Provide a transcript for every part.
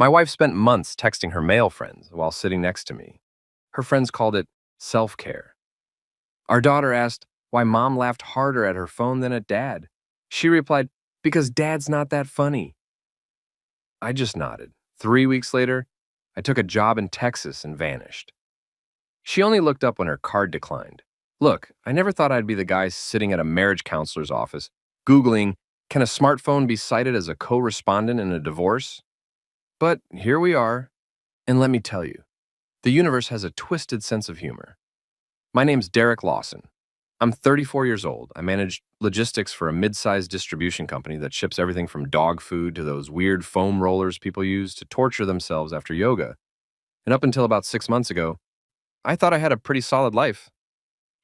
My wife spent months texting her male friends while sitting next to me. Her friends called it self care. Our daughter asked why mom laughed harder at her phone than at dad. She replied, because dad's not that funny. I just nodded. 3 weeks later, I took a job in Texas and vanished. She only looked up when her card declined. Look, I never thought I'd be the guy sitting at a marriage counselor's office, Googling, can a smartphone be cited as a co respondent in a divorce? But here we are. And let me tell you, the universe has a twisted sense of humor. My name's Derek Lawson. I'm 34 years old. I manage logistics for a mid-sized distribution company that ships everything from dog food to those weird foam rollers people use to torture themselves after yoga. And up until about 6 months ago, I thought I had a pretty solid life.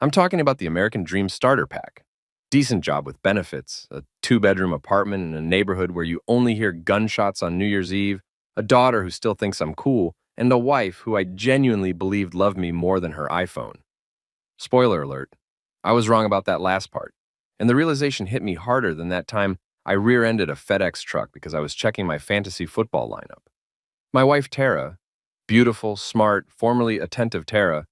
I'm talking about the American Dream Starter Pack. Decent job with benefits, a 2-bedroom apartment in a neighborhood where you only hear gunshots on New Year's Eve, a daughter who still thinks I'm cool, and a wife who I genuinely believed loved me more than her iPhone. Spoiler alert, I was wrong about that last part, and the realization hit me harder than that time I rear-ended a FedEx truck because I was checking my fantasy football lineup. My wife Tara, beautiful, smart, formerly attentive Tara,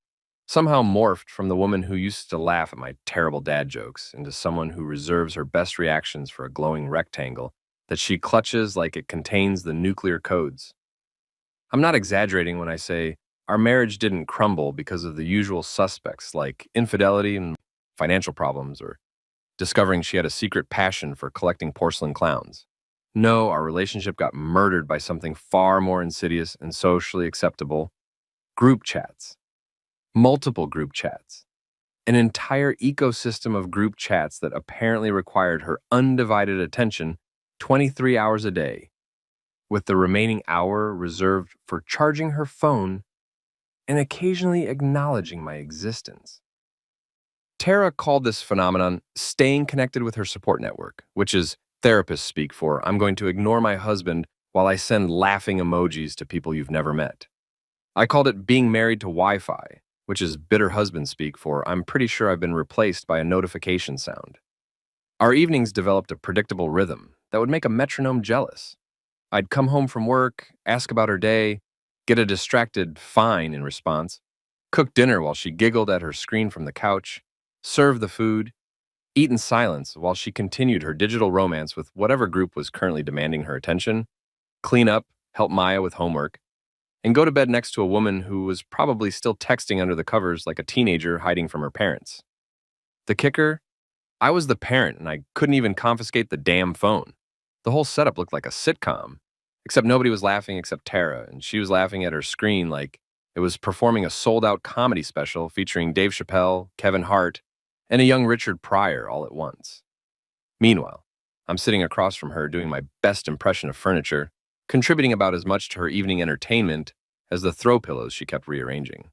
somehow morphed from the woman who used to laugh at my terrible dad jokes into someone who reserves her best reactions for a glowing rectangle that she clutches like it contains the nuclear codes. I'm not exaggerating when I say our marriage didn't crumble because of the usual suspects like infidelity and financial problems or discovering she had a secret passion for collecting porcelain clowns. No, our relationship got murdered by something far more insidious and socially acceptable: group chats. Multiple group chats. An entire ecosystem of group chats that apparently required her undivided attention 23 hours a day, with the remaining hour reserved for charging her phone and occasionally acknowledging my existence. Tara called this phenomenon staying connected with her support network, which is therapists speak for I'm going to ignore my husband while I send laughing emojis to people you've never met. I called it being married to Wi-Fi, which is bitter husband speak for I'm pretty sure I've been replaced by a notification sound. Our evenings developed a predictable rhythm that would make a metronome jealous. I'd come home from work, ask about her day, get a distracted fine in response, cook dinner while she giggled at her screen from the couch, serve the food, eat in silence while she continued her digital romance with whatever group was currently demanding her attention, clean up, help Maya with homework, and go to bed next to a woman who was probably still texting under the covers like a teenager hiding from her parents. The kicker? I was the parent and I couldn't even confiscate the damn phone. The whole setup looked like a sitcom, except nobody was laughing except Tara, and she was laughing at her screen like it was performing a sold-out comedy special featuring Dave Chappelle, Kevin Hart, and a young Richard Pryor all at once. Meanwhile, I'm sitting across from her doing my best impression of furniture, contributing about as much to her evening entertainment as the throw pillows she kept rearranging.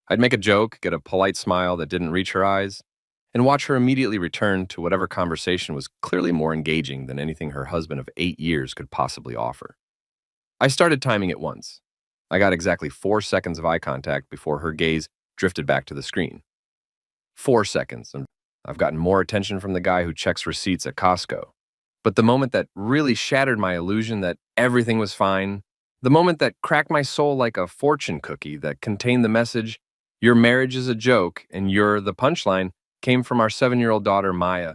I'd make a joke, get a polite smile that didn't reach her eyes, and watch her immediately return to whatever conversation was clearly more engaging than anything her husband of 8 years could possibly offer. I started timing it once. I got exactly 4 seconds of eye contact before her gaze drifted back to the screen. 4 seconds, and I've gotten more attention from the guy who checks receipts at Costco. But the moment that really shattered my illusion that everything was fine, the moment that cracked my soul like a fortune cookie that contained the message, your marriage is a joke and you're the punchline, came from our 7-year-old daughter, Maya.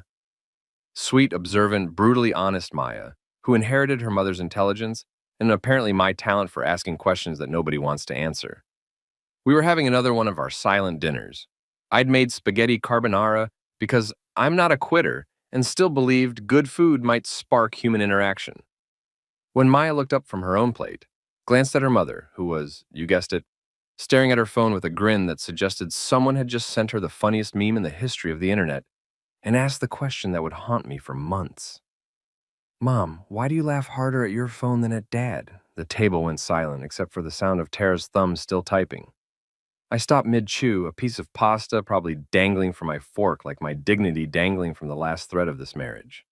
Sweet, observant, brutally honest Maya, who inherited her mother's intelligence and apparently my talent for asking questions that nobody wants to answer. We were having another one of our silent dinners. I'd made spaghetti carbonara because I'm not a quitter and still believed good food might spark human interaction. When Maya looked up from her own plate, glanced at her mother, who was, you guessed it, staring at her phone with a grin that suggested someone had just sent her the funniest meme in the history of the internet, and asked the question that would haunt me for months. Mom, why do you laugh harder at your phone than at Dad? The table went silent except for the sound of Tara's thumb still typing. I stopped mid-chew, a piece of pasta probably dangling from my fork like my dignity dangling from the last thread of this marriage.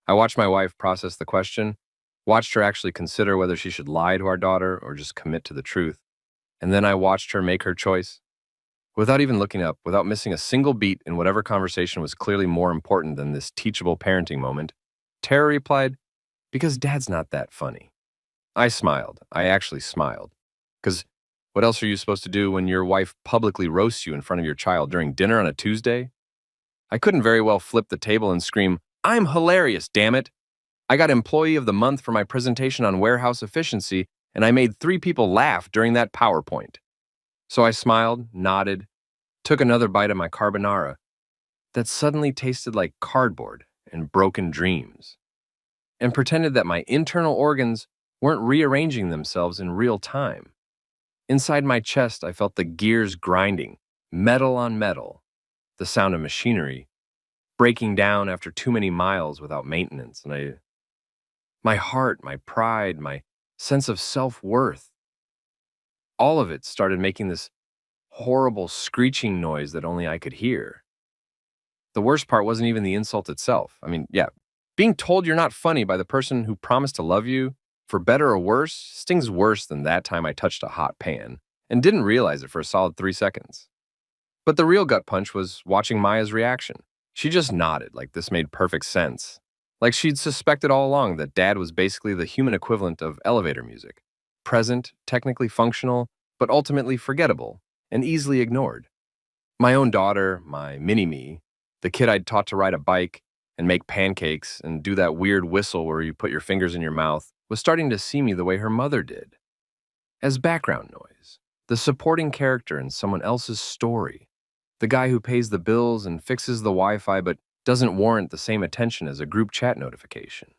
I watched my wife process the question, watched her actually consider whether she should lie to our daughter or just commit to the truth, and then I watched her make her choice. Without even looking up, without missing a single beat in whatever conversation was clearly more important than this teachable parenting moment, Tara replied, because Dad's not that funny. I smiled. I actually smiled. Because what else are you supposed to do when your wife publicly roasts you in front of your child during dinner on a Tuesday? I couldn't very well flip the table and scream, "I'm hilarious, damn it!" I got Employee of the Month for my presentation on warehouse efficiency, and I made 3 people laugh during that PowerPoint. So I smiled, nodded, took another bite of my carbonara that suddenly tasted like cardboard and broken dreams, and pretended that my internal organs weren't rearranging themselves in real time. Inside my chest, I felt the gears grinding, metal on metal, the sound of machinery breaking down after too many miles without maintenance, and my heart, my pride, my sense of self-worth, all of it started making this horrible screeching noise that only I could hear. The worst part wasn't even the insult itself. I mean, yeah, being told you're not funny by the person who promised to love you, for better or worse, stings worse than that time I touched a hot pan and didn't realize it for a solid 3 seconds. But the real gut punch was watching Maya's reaction. She just nodded like this made perfect sense. Like she'd suspected all along that Dad was basically the human equivalent of elevator music. Present, technically functional, but ultimately forgettable and easily ignored. My own daughter, my mini-me, the kid I'd taught to ride a bike and make pancakes and do that weird whistle where you put your fingers in your mouth, was starting to see me the way her mother did. As background noise, the supporting character in someone else's story. The guy who pays the bills and fixes the Wi-Fi but doesn't warrant the same attention as a group chat notification.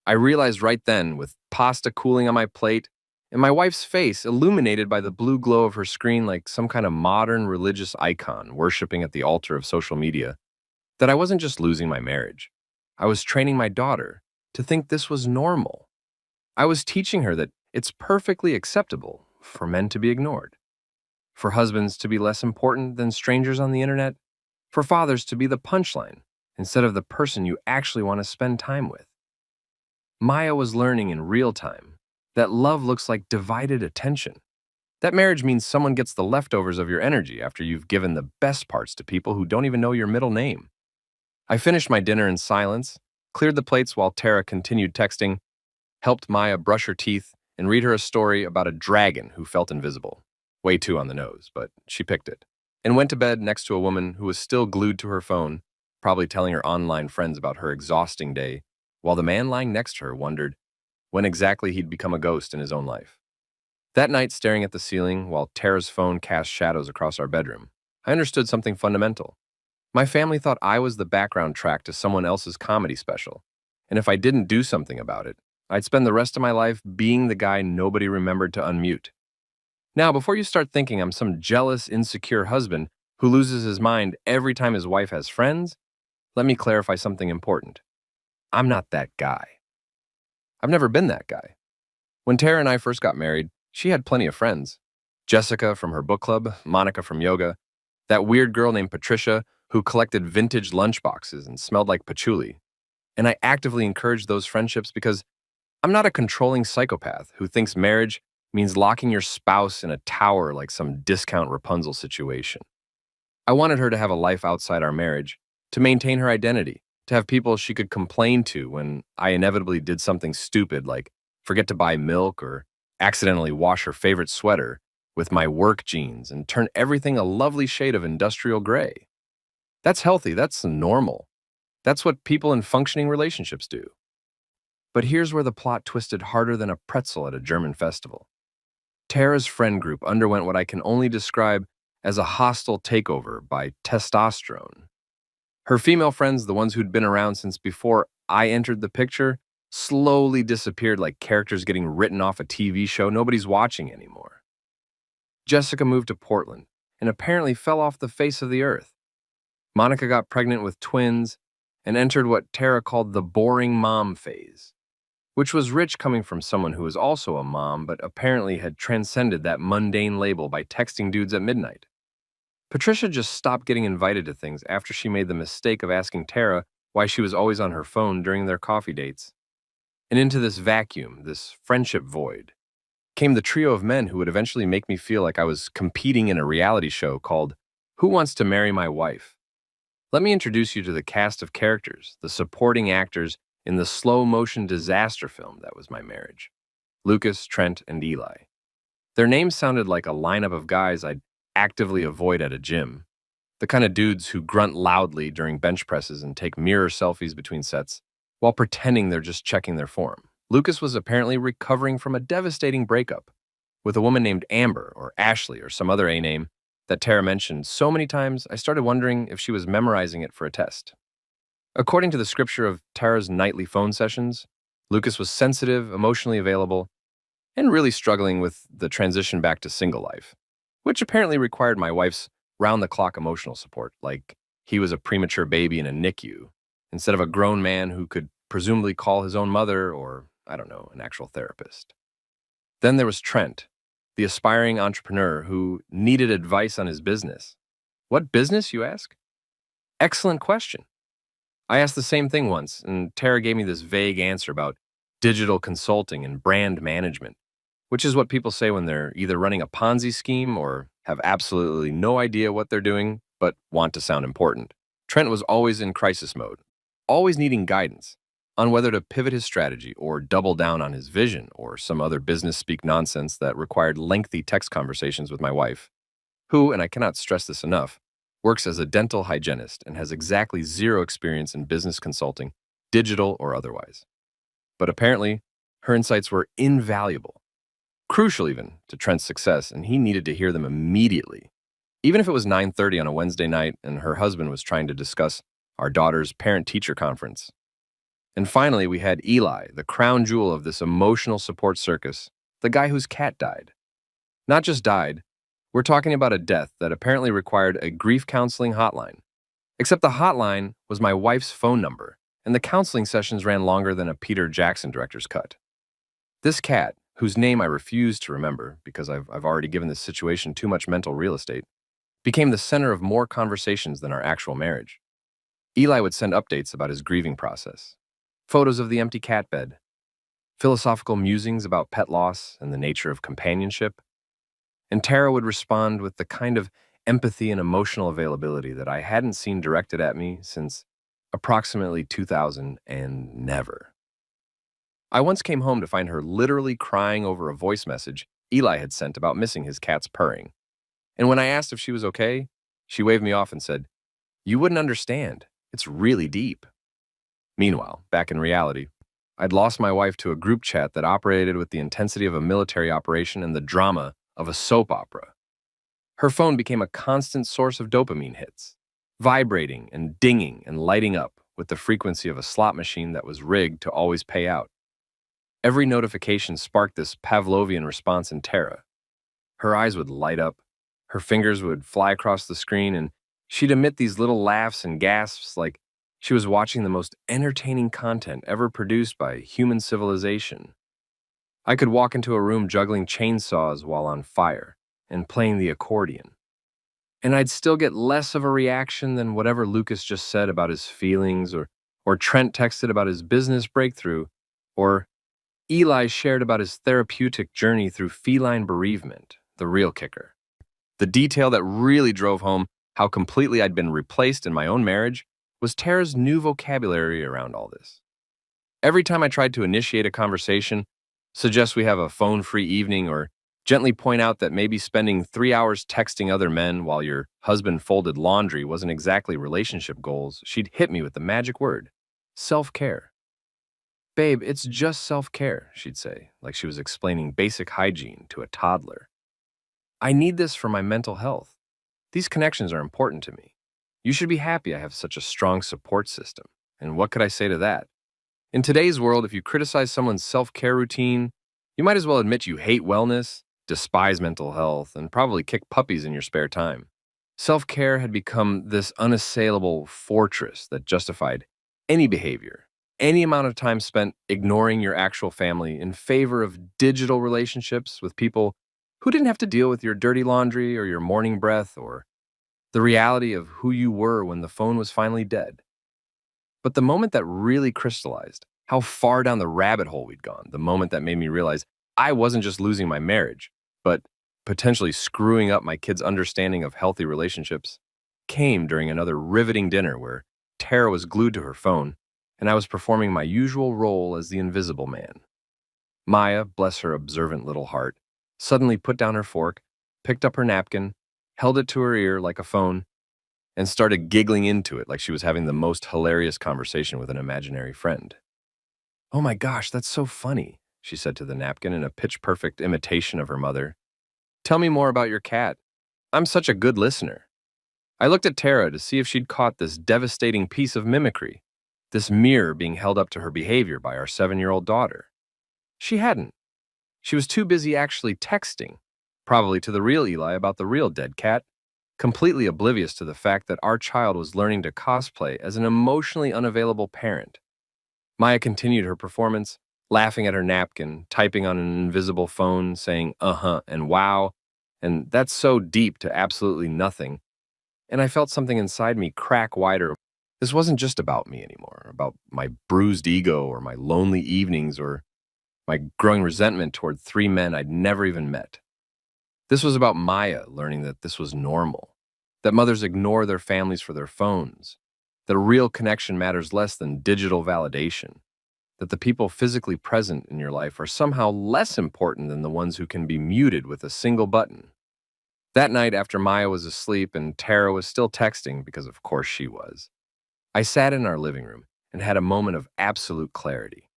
I realized right then, with pasta cooling on my plate and my wife's face illuminated by the blue glow of her screen like some kind of modern religious icon worshiping at the altar of social media, that I wasn't just losing my marriage. I was training my daughter to think this was normal. I was teaching her that it's perfectly acceptable for men to be ignored, for husbands to be less important than strangers on the internet, for fathers to be the punchline instead of the person you actually want to spend time with. Maya was learning in real time that love looks like divided attention. That marriage means someone gets the leftovers of your energy after you've given the best parts to people who don't even know your middle name. I finished my dinner in silence, cleared the plates while Tara continued texting, helped Maya brush her teeth, and read her a story about a dragon who felt invisible. Way too on the nose, but she picked it. And went to bed next to a woman who was still glued to her phone, probably telling her online friends about her exhausting day, while the man lying next to her wondered when exactly he'd become a ghost in his own life. That night, staring at the ceiling while Tara's phone cast shadows across our bedroom, I understood something fundamental. My family thought I was the background track to someone else's comedy special, and if I didn't do something about it, I'd spend the rest of my life being the guy nobody remembered to unmute. Now, before you start thinking I'm some jealous, insecure husband who loses his mind every time his wife has friends, let me clarify something important. I'm not that guy. I've never been that guy. When Tara and I first got married, she had plenty of friends. Jessica from her book club, Monica from yoga, that weird girl named Patricia who collected vintage lunchboxes and smelled like patchouli. And I actively encouraged those friendships because I'm not a controlling psychopath who thinks marriage means locking your spouse in a tower like some discount Rapunzel situation. I wanted her to have a life outside our marriage, to maintain her identity, to have people she could complain to when I inevitably did something stupid like forget to buy milk or accidentally wash her favorite sweater with my work jeans and turn everything a lovely shade of industrial gray. That's healthy, that's normal. That's what people in functioning relationships do. But here's where the plot twisted harder than a pretzel at a German festival. Tara's friend group underwent what I can only describe as a hostile takeover by testosterone. Her female friends, the ones who'd been around since before I entered the picture, slowly disappeared like characters getting written off a TV show nobody's watching anymore. Jessica moved to Portland and apparently fell off the face of the earth. Monica got pregnant with twins and entered what Tara called the boring mom phase, which was rich coming from someone who was also a mom but apparently had transcended that mundane label by texting dudes at midnight. Patricia just stopped getting invited to things after she made the mistake of asking Tara why she was always on her phone during their coffee dates. And into this vacuum, this friendship void, came the trio of men who would eventually make me feel like I was competing in a reality show called Who Wants to Marry My Wife? Let me introduce you to the cast of characters, the supporting actors in the slow-motion disaster film that was my marriage. Lucas, Trent, and Eli. Their names sounded like a lineup of guys I'd actively avoid at a gym. The kind of dudes who grunt loudly during bench presses and take mirror selfies between sets while pretending they're just checking their form. Lucas was apparently recovering from a devastating breakup with a woman named Amber or Ashley or some other A name that Tara mentioned so many times I started wondering if she was memorizing it for a test. According to the scripture of Tara's nightly phone sessions, Lucas was sensitive, emotionally available, and really struggling with the transition back to single life, which apparently required my wife's round-the-clock emotional support, like he was a premature baby in a NICU, instead of a grown man who could presumably call his own mother or, I don't know, an actual therapist. Then there was Trent, the aspiring entrepreneur who needed advice on his business. What business, you ask? Excellent question. I asked the same thing once, and Tara gave me this vague answer about digital consulting and brand management, which is what people say when they're either running a Ponzi scheme or have absolutely no idea what they're doing, but want to sound important. Trent was always in crisis mode, always needing guidance on whether to pivot his strategy or double down on his vision or some other business speak nonsense that required lengthy text conversations with my wife, who, and I cannot stress this enough, works as a dental hygienist and has exactly zero experience in business consulting, digital or otherwise. But apparently, her insights were invaluable, crucial even to Trent's success, and he needed to hear them immediately. Even if it was 9:30 on a Wednesday night and her husband was trying to discuss our daughter's parent-teacher conference. And finally, we had Eli, the crown jewel of this emotional support circus, the guy whose cat died. Not just died, we're talking about a death that apparently required a grief counseling hotline. Except the hotline was my wife's phone number, and the counseling sessions ran longer than a Peter Jackson director's cut. This cat, whose name I refuse to remember because I've already given this situation too much mental real estate, became the center of more conversations than our actual marriage. Eli would send updates about his grieving process, photos of the empty cat bed, philosophical musings about pet loss and the nature of companionship, and Tara would respond with the kind of empathy and emotional availability that I hadn't seen directed at me since approximately 2000 and never. I once came home to find her literally crying over a voice message Eli had sent about missing his cat's purring. And when I asked if she was okay, she waved me off and said, "You wouldn't understand. It's really deep." Meanwhile, back in reality, I'd lost my wife to a group chat that operated with the intensity of a military operation and the drama of a soap opera. Her phone became a constant source of dopamine hits, vibrating and dinging and lighting up with the frequency of a slot machine that was rigged to always pay out. Every notification sparked this Pavlovian response in Tara. Her eyes would light up, her fingers would fly across the screen, and she'd emit these little laughs and gasps like she was watching the most entertaining content ever produced by human civilization. I could walk into a room juggling chainsaws while on fire and playing the accordion, and I'd still get less of a reaction than whatever Lucas just said about his feelings, or Trent texted about his business breakthrough, or Eli shared about his therapeutic journey through feline bereavement, the real kicker. The detail that really drove home how completely I'd been replaced in my own marriage was Tara's new vocabulary around all this. Every time I tried to initiate a conversation, suggest we have a phone-free evening, or gently point out that maybe spending 3 hours texting other men while your husband folded laundry wasn't exactly relationship goals, she'd hit me with the magic word, self-care. "Babe, it's just self-care," she'd say, like she was explaining basic hygiene to a toddler. "I need this for my mental health. These connections are important to me. You should be happy I have such a strong support system." And what could I say to that? In today's world, if you criticize someone's self-care routine, you might as well admit you hate wellness, despise mental health, and probably kick puppies in your spare time. Self-care had become this unassailable fortress that justified any behavior, any amount of time spent ignoring your actual family in favor of digital relationships with people who didn't have to deal with your dirty laundry or your morning breath or the reality of who you were when the phone was finally dead. But the moment that really crystallized how far down the rabbit hole we'd gone, the moment that made me realize I wasn't just losing my marriage, but potentially screwing up my kids' understanding of healthy relationships, came during another riveting dinner where Tara was glued to her phone and I was performing my usual role as the invisible man. Maya, bless her observant little heart, suddenly put down her fork, picked up her napkin, held it to her ear like a phone, and started giggling into it like she was having the most hilarious conversation with an imaginary friend. "Oh my gosh, that's so funny," she said to the napkin in a pitch-perfect imitation of her mother. "Tell me more about your cat. I'm such a good listener." I looked at Tara to see if she'd caught this devastating piece of mimicry, this mirror being held up to her behavior by our 7-year-old daughter. She hadn't. She was too busy actually texting, probably to the real Eli about the real dead cat, completely oblivious to the fact that our child was learning to cosplay as an emotionally unavailable parent. Maya continued her performance, laughing at her napkin, typing on an invisible phone, saying uh-huh and wow, and that's so deep to absolutely nothing, and I felt something inside me crack wider. This wasn't just about me anymore, about my bruised ego or my lonely evenings or my growing resentment toward 3 men I'd never even met. This was about Maya learning that this was normal, that mothers ignore their families for their phones, that a real connection matters less than digital validation, that the people physically present in your life are somehow less important than the ones who can be muted with a single button. That night, after Maya was asleep and Tara was still texting, because of course she was, I sat in our living room and had a moment of absolute clarity.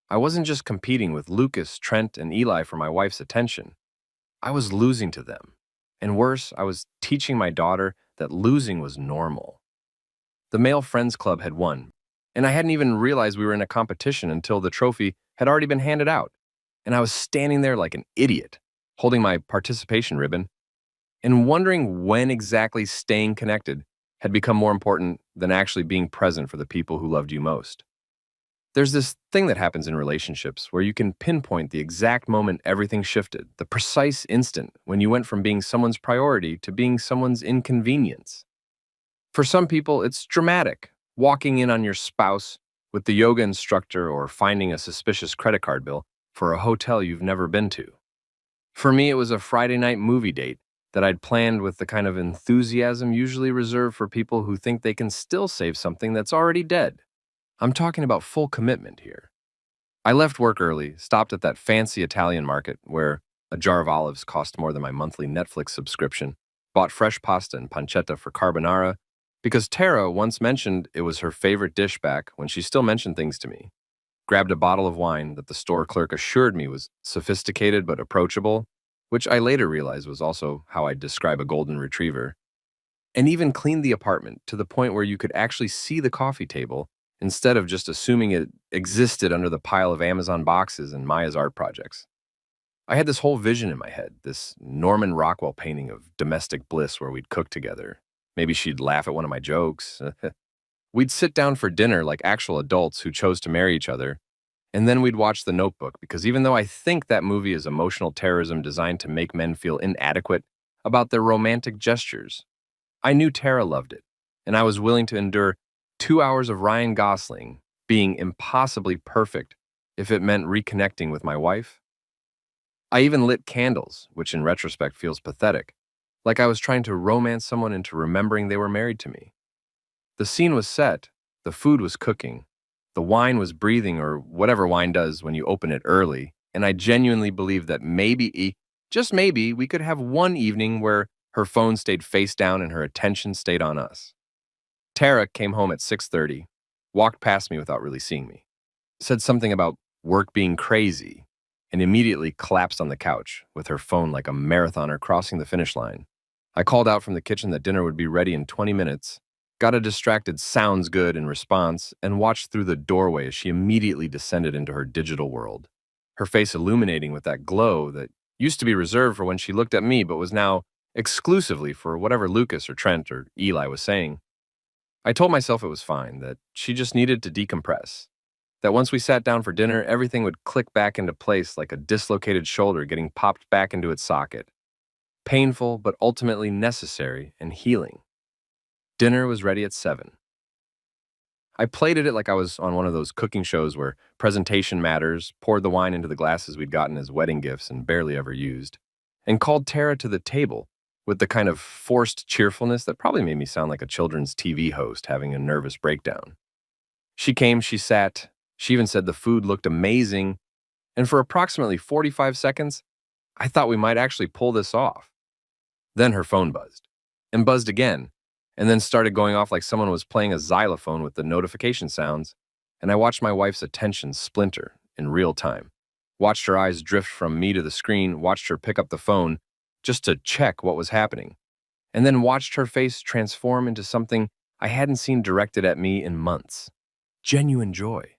I wasn't just competing with Lucas, Trent, and Eli for my wife's attention. I was losing to them. And worse, I was teaching my daughter that losing was normal. The male friends club had won, and I hadn't even realized we were in a competition until the trophy had already been handed out. And I was standing there like an idiot, holding my participation ribbon, and wondering when exactly staying connected had become more important than actually being present for the people who loved you most. There's this thing that happens in relationships where you can pinpoint the exact moment everything shifted, the precise instant when you went from being someone's priority to being someone's inconvenience. For some people, it's dramatic, walking in on your spouse with the yoga instructor or finding a suspicious credit card bill for a hotel you've never been to. For me, it was a Friday night movie date that I'd planned with the kind of enthusiasm usually reserved for people who think they can still save something that's already dead. I'm talking about full commitment here. I left work early, stopped at that fancy Italian market where a jar of olives cost more than my monthly Netflix subscription, bought fresh pasta and pancetta for carbonara, because Tara once mentioned it was her favorite dish back when she still mentioned things to me, grabbed a bottle of wine that the store clerk assured me was sophisticated but approachable, which I later realized was also how I'd describe a golden retriever, and even cleaned the apartment to the point where you could actually see the coffee table instead of just assuming it existed under the pile of Amazon boxes and Maya's art projects. I had this whole vision in my head, this Norman Rockwell painting of domestic bliss where we'd cook together. Maybe she'd laugh at one of my jokes. We'd sit down for dinner like actual adults who chose to marry each other, and then we'd watch The Notebook, because even though I think that movie is emotional terrorism designed to make men feel inadequate about their romantic gestures, I knew Tara loved it, and I was willing to endure 2 hours of Ryan Gosling being impossibly perfect if it meant reconnecting with my wife. I even lit candles, which in retrospect feels pathetic, like I was trying to romance someone into remembering they were married to me. The scene was set, the food was cooking, the wine was breathing, or whatever wine does when you open it early, and I genuinely believed that maybe, just maybe, we could have one evening where her phone stayed face down and her attention stayed on us. Tara came home at 6:30, walked past me without really seeing me, said something about work being crazy, and immediately collapsed on the couch with her phone like a marathoner crossing the finish line. I called out from the kitchen that dinner would be ready in 20 minutes, got a distracted "sounds good" in response, and watched through the doorway as she immediately descended into her digital world, her face illuminating with that glow that used to be reserved for when she looked at me but was now exclusively for whatever Lucas or Trent or Eli was saying. I told myself it was fine, that she just needed to decompress, that once we sat down for dinner, everything would click back into place like a dislocated shoulder getting popped back into its socket. Painful, but ultimately necessary and healing. Dinner was ready at 7. I plated it like I was on one of those cooking shows where presentation matters, poured the wine into the glasses we'd gotten as wedding gifts and barely ever used, and called Tara to the table with the kind of forced cheerfulness that probably made me sound like a children's TV host having a nervous breakdown. She came, she sat, she even said the food looked amazing, And for approximately 45 seconds, I thought we might actually pull this off. Then her phone buzzed, and buzzed again, and then started going off like someone was playing a xylophone with the notification sounds, and I watched my wife's attention splinter in real time. Watched her eyes drift from me to the screen, watched her pick up the phone just to check what was happening, and then watched her face transform into something I hadn't seen directed at me in months. Genuine joy.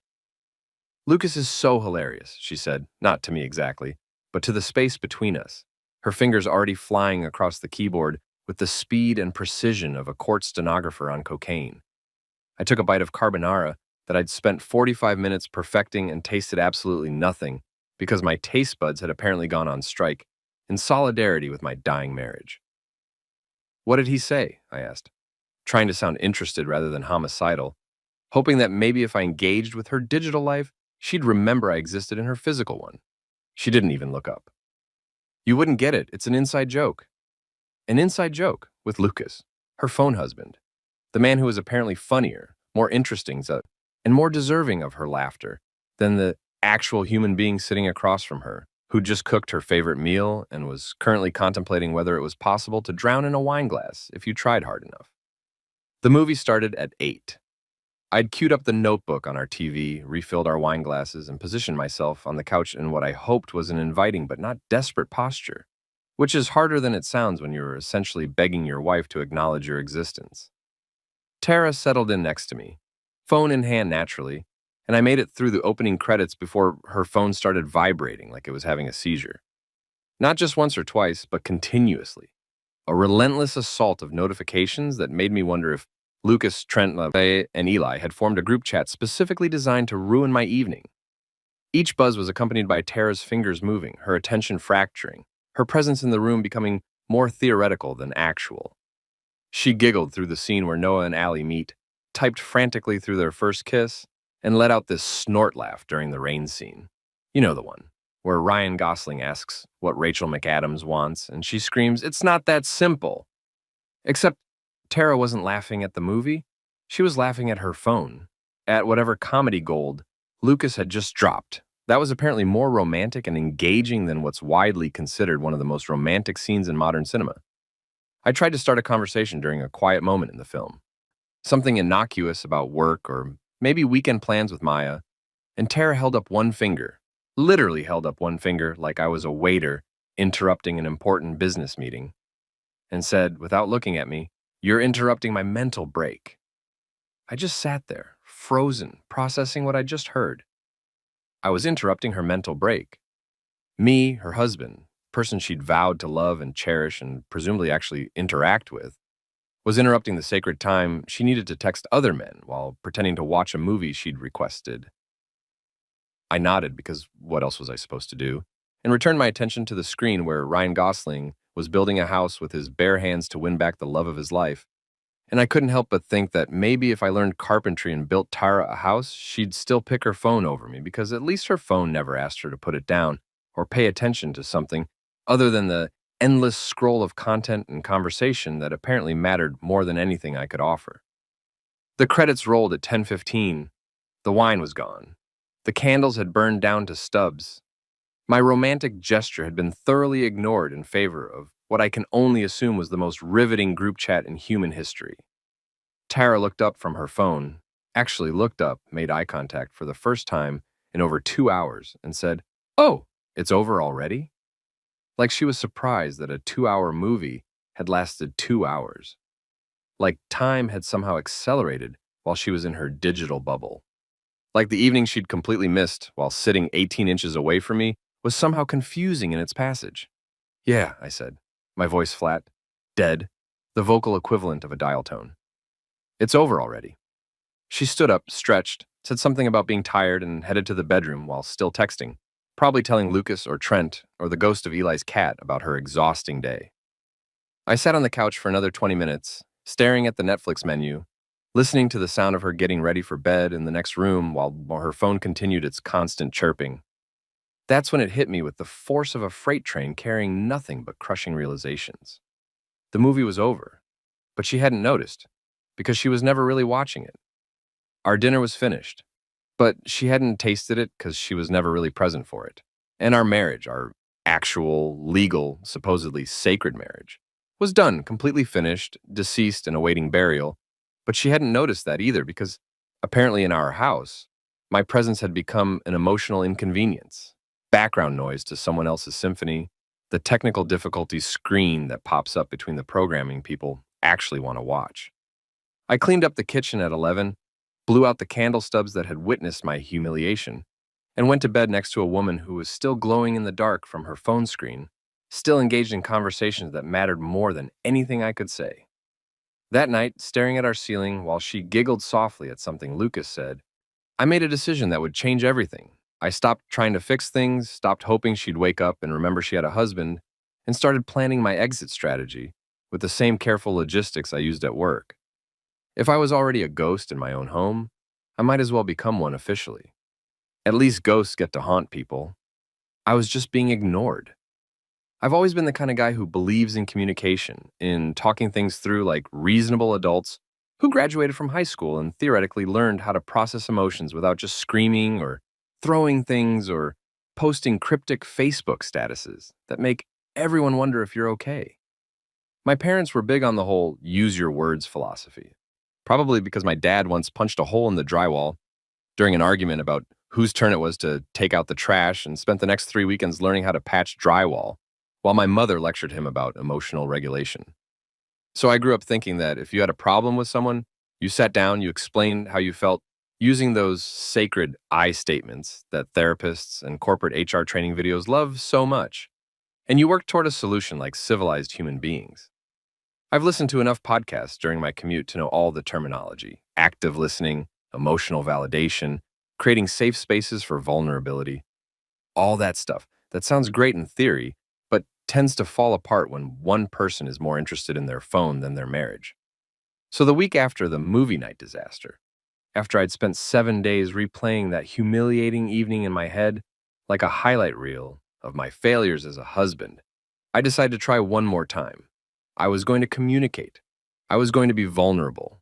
Lucas is so hilarious, she said, not to me exactly, but to the space between us, her fingers already flying across the keyboard with the speed and precision of a court stenographer on cocaine. I took a bite of carbonara that I'd spent 45 minutes perfecting and tasted absolutely nothing because my taste buds had apparently gone on strike in solidarity with my dying marriage. What did he say? I asked, trying to sound interested rather than homicidal, hoping that maybe if I engaged with her digital life, she'd remember I existed in her physical one. She didn't even look up. You wouldn't get it. It's an inside joke. An inside joke with Lucas, her phone husband, the man who was apparently funnier, more interesting, and more deserving of her laughter than the actual human being sitting across from her, who just cooked her favorite meal and was currently contemplating whether it was possible to drown in a wine glass if you tried hard enough. The movie started at 8. I'd queued up the Notebook on our TV, refilled our wine glasses, and positioned myself on the couch in what I hoped was an inviting but not desperate posture, which is harder than it sounds when you're essentially begging your wife to acknowledge your existence. Tara settled in next to me, phone in hand naturally, and I made it through the opening credits before her phone started vibrating like it was having a seizure. Not just once or twice, but continuously. A relentless assault of notifications that made me wonder if Lucas, Trent, LaVey, and Eli had formed a group chat specifically designed to ruin my evening. Each buzz was accompanied by Tara's fingers moving, her attention fracturing, her presence in the room becoming more theoretical than actual. She giggled through the scene where Noah and Allie meet, typed frantically through their first kiss, and let out this snort laugh during the rain scene. You know the one, where Ryan Gosling asks what Rachel McAdams wants, and she screams, "It's not that simple." Except Tara wasn't laughing at the movie. She was laughing at her phone, at whatever comedy gold Lucas had just dropped. That was apparently more romantic and engaging than what's widely considered one of the most romantic scenes in modern cinema. I tried to start a conversation during a quiet moment in the film. Something innocuous about work or maybe weekend plans with Maya, and Tara held up one finger, literally held up one finger like I was a waiter interrupting an important business meeting, and said, without looking at me, "You're interrupting my mental break." I just sat there, frozen, processing what I just heard. I was interrupting her mental break. Me, her husband, person she'd vowed to love and cherish and presumably actually interact with, was interrupting the sacred time she needed to text other men while pretending to watch a movie she'd requested. I nodded because what else was I supposed to do, and returned my attention to the screen where Ryan Gosling was building a house with his bare hands to win back the love of his life. And I couldn't help but think that maybe if I learned carpentry and built Tara a house, she'd still pick her phone over me because at least her phone never asked her to put it down or pay attention to something other than the endless scroll of content and conversation that apparently mattered more than anything I could offer. The credits rolled at 10:15. The wine was gone. The candles had burned down to stubs. My romantic gesture had been thoroughly ignored in favor of what I can only assume was the most riveting group chat in human history. Tara looked up from her phone, actually looked up, made eye contact for the first time in over 2 hours, and said, "Oh, it's over already?" Like she was surprised that a 2-hour movie had lasted 2 hours. Like time had somehow accelerated while she was in her digital bubble. Like the evening she'd completely missed while sitting 18 inches away from me was somehow confusing in its passage. "Yeah," I said, my voice flat, dead, the vocal equivalent of a dial tone. "It's over already." She stood up, stretched, said something about being tired, and headed to the bedroom while still texting, probably telling Lucas or Trent or the ghost of Eli's cat about her exhausting day. I sat on the couch for another 20 minutes, staring at the Netflix menu, listening to the sound of her getting ready for bed in the next room while her phone continued its constant chirping. That's when it hit me with the force of a freight train carrying nothing but crushing realizations. The movie was over, but she hadn't noticed, because she was never really watching it. Our dinner was finished, but she hadn't tasted it because she was never really present for it. And our marriage, our actual, legal, supposedly sacred marriage, was done, completely finished, deceased, and awaiting burial. But she hadn't noticed that either because apparently in our house, my presence had become an emotional inconvenience, background noise to someone else's symphony, the technical difficulties screen that pops up between the programming people actually want to watch. I cleaned up the kitchen at 11, blew out the candle stubs that had witnessed my humiliation, and went to bed next to a woman who was still glowing in the dark from her phone screen, still engaged in conversations that mattered more than anything I could say. That night, staring at our ceiling while she giggled softly at something Lucas said, I made a decision that would change everything. I stopped trying to fix things, stopped hoping she'd wake up and remember she had a husband, and started planning my exit strategy with the same careful logistics I used at work. If I was already a ghost in my own home, I might as well become one officially. At least ghosts get to haunt people. I was just being ignored. I've always been the kind of guy who believes in communication, in talking things through like reasonable adults who graduated from high school and theoretically learned how to process emotions without just screaming or throwing things or posting cryptic Facebook statuses that make everyone wonder if you're okay. My parents were big on the whole use your words philosophy, probably because my dad once punched a hole in the drywall during an argument about whose turn it was to take out the trash and spent the next 3 weekends learning how to patch drywall, while my mother lectured him about emotional regulation. So I grew up thinking that if you had a problem with someone, you sat down, you explained how you felt using those sacred I statements that therapists and corporate HR training videos love so much, and you worked toward a solution like civilized human beings. I've listened to enough podcasts during my commute to know all the terminology: active listening, emotional validation, creating safe spaces for vulnerability, all that stuff. That sounds great in theory, but tends to fall apart when one person is more interested in their phone than their marriage. So the week after the movie night disaster, after I'd spent 7 days replaying that humiliating evening in my head like a highlight reel of my failures as a husband, I decided to try one more time. I was going to communicate. I was going to be vulnerable.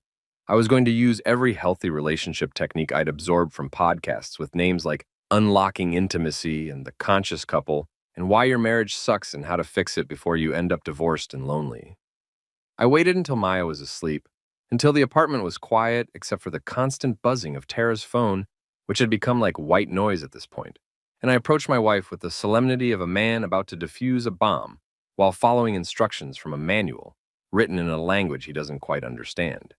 I was going to use every healthy relationship technique I'd absorbed from podcasts with names like Unlocking Intimacy and The Conscious Couple and Why Your Marriage Sucks and How to Fix It Before You End Up Divorced and Lonely. I waited until Maya was asleep, until the apartment was quiet except for the constant buzzing of Tara's phone, which had become like white noise at this point, and I approached my wife with the solemnity of a man about to defuse a bomb while following instructions from a manual written in a language he doesn't quite understand.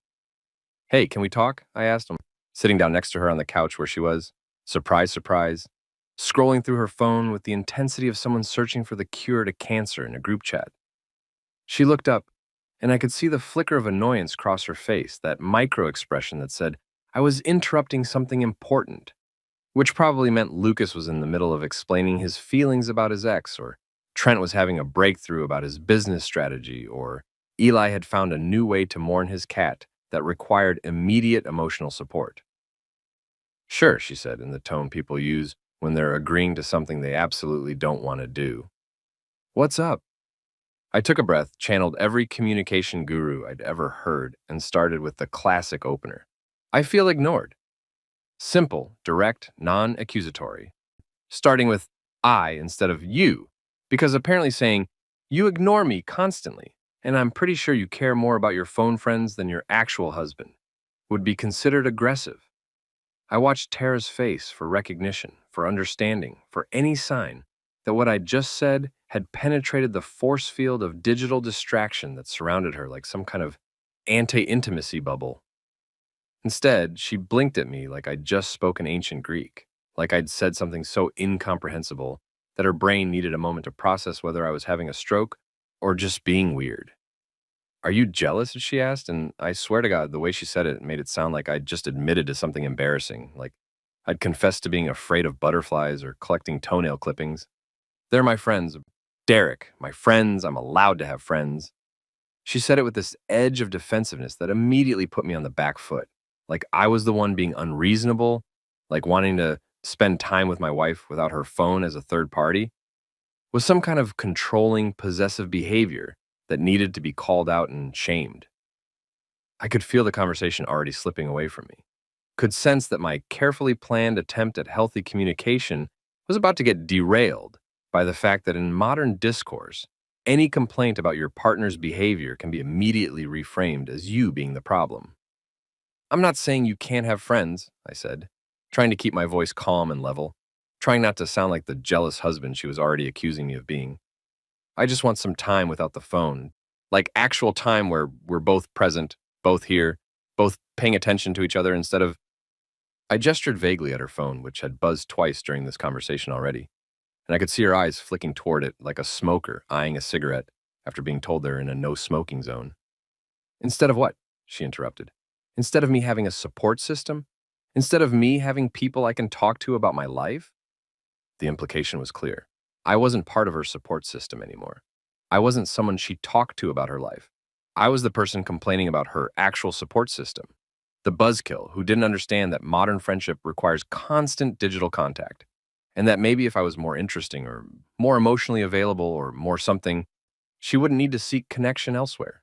Hey, can we talk? I asked him, sitting down next to her on the couch where she was. Surprise, surprise. Scrolling through her phone with the intensity of someone searching for the cure to cancer in a group chat. She looked up, and I could see the flicker of annoyance cross her face, that micro expression that said, I was interrupting something important, which probably meant Lucas was in the middle of explaining his feelings about his ex, or Trent was having a breakthrough about his business strategy, or Eli had found a new way to mourn his cat that required immediate emotional support. Sure, she said in the tone people use when they're agreeing to something they absolutely don't want to do. What's up? I took a breath, channeled every communication guru I'd ever heard, and started with the classic opener. I feel ignored. Simple, direct, non-accusatory. Starting with I instead of you, because apparently saying, you ignore me constantly, and I'm pretty sure you care more about your phone friends than your actual husband, would be considered aggressive. I watched Tara's face for recognition, for understanding, for any sign that what I'd just said had penetrated the force field of digital distraction that surrounded her like some kind of anti-intimacy bubble. Instead, she blinked at me like I'd just spoken ancient Greek, like I'd said something so incomprehensible that her brain needed a moment to process whether I was having a stroke or just being weird. Are you jealous? She asked, and I swear to God, the way she said it made it sound like I'd just admitted to something embarrassing, like I'd confessed to being afraid of butterflies or collecting toenail clippings. They're my friends. Derek, my friends, I'm allowed to have friends. She said it with this edge of defensiveness that immediately put me on the back foot, like I was the one being unreasonable, like wanting to spend time with my wife without her phone as a third party, was some kind of controlling, possessive behavior that needed to be called out and shamed. I could feel the conversation already slipping away from me, could sense that my carefully planned attempt at healthy communication was about to get derailed by the fact that in modern discourse, any complaint about your partner's behavior can be immediately reframed as you being the problem. I'm not saying you can't have friends, I said, trying to keep my voice calm and level, trying not to sound like the jealous husband she was already accusing me of being. I just want some time without the phone, like actual time where we're both present, both here, both paying attention to each other instead of. I gestured vaguely at her phone, which had buzzed twice during this conversation already, and I could see her eyes flicking toward it like a smoker eyeing a cigarette after being told they're in a no smoking zone. Instead of what? She interrupted. Instead of me having a support system? Instead of me having people I can talk to about my life? The implication was clear. I wasn't part of her support system anymore. I wasn't someone she talked to about her life. I was the person complaining about her actual support system. The buzzkill who didn't understand that modern friendship requires constant digital contact, and that maybe if I was more interesting or more emotionally available or more something, she wouldn't need to seek connection elsewhere.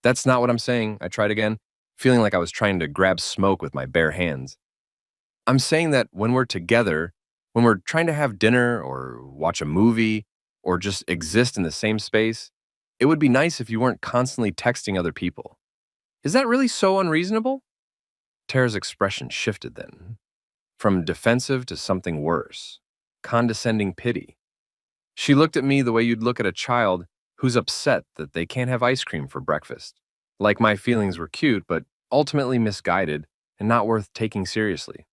That's not what I'm saying, I tried again, feeling like I was trying to grab smoke with my bare hands. I'm saying that when we're together, when we're trying to have dinner or watch a movie or just exist in the same space, it would be nice if you weren't constantly texting other people. Is that really so unreasonable? Tara's expression shifted then, from defensive to something worse, condescending pity. She looked at me the way you'd look at a child who's upset that they can't have ice cream for breakfast. Like my feelings were cute, but ultimately misguided and not worth taking seriously.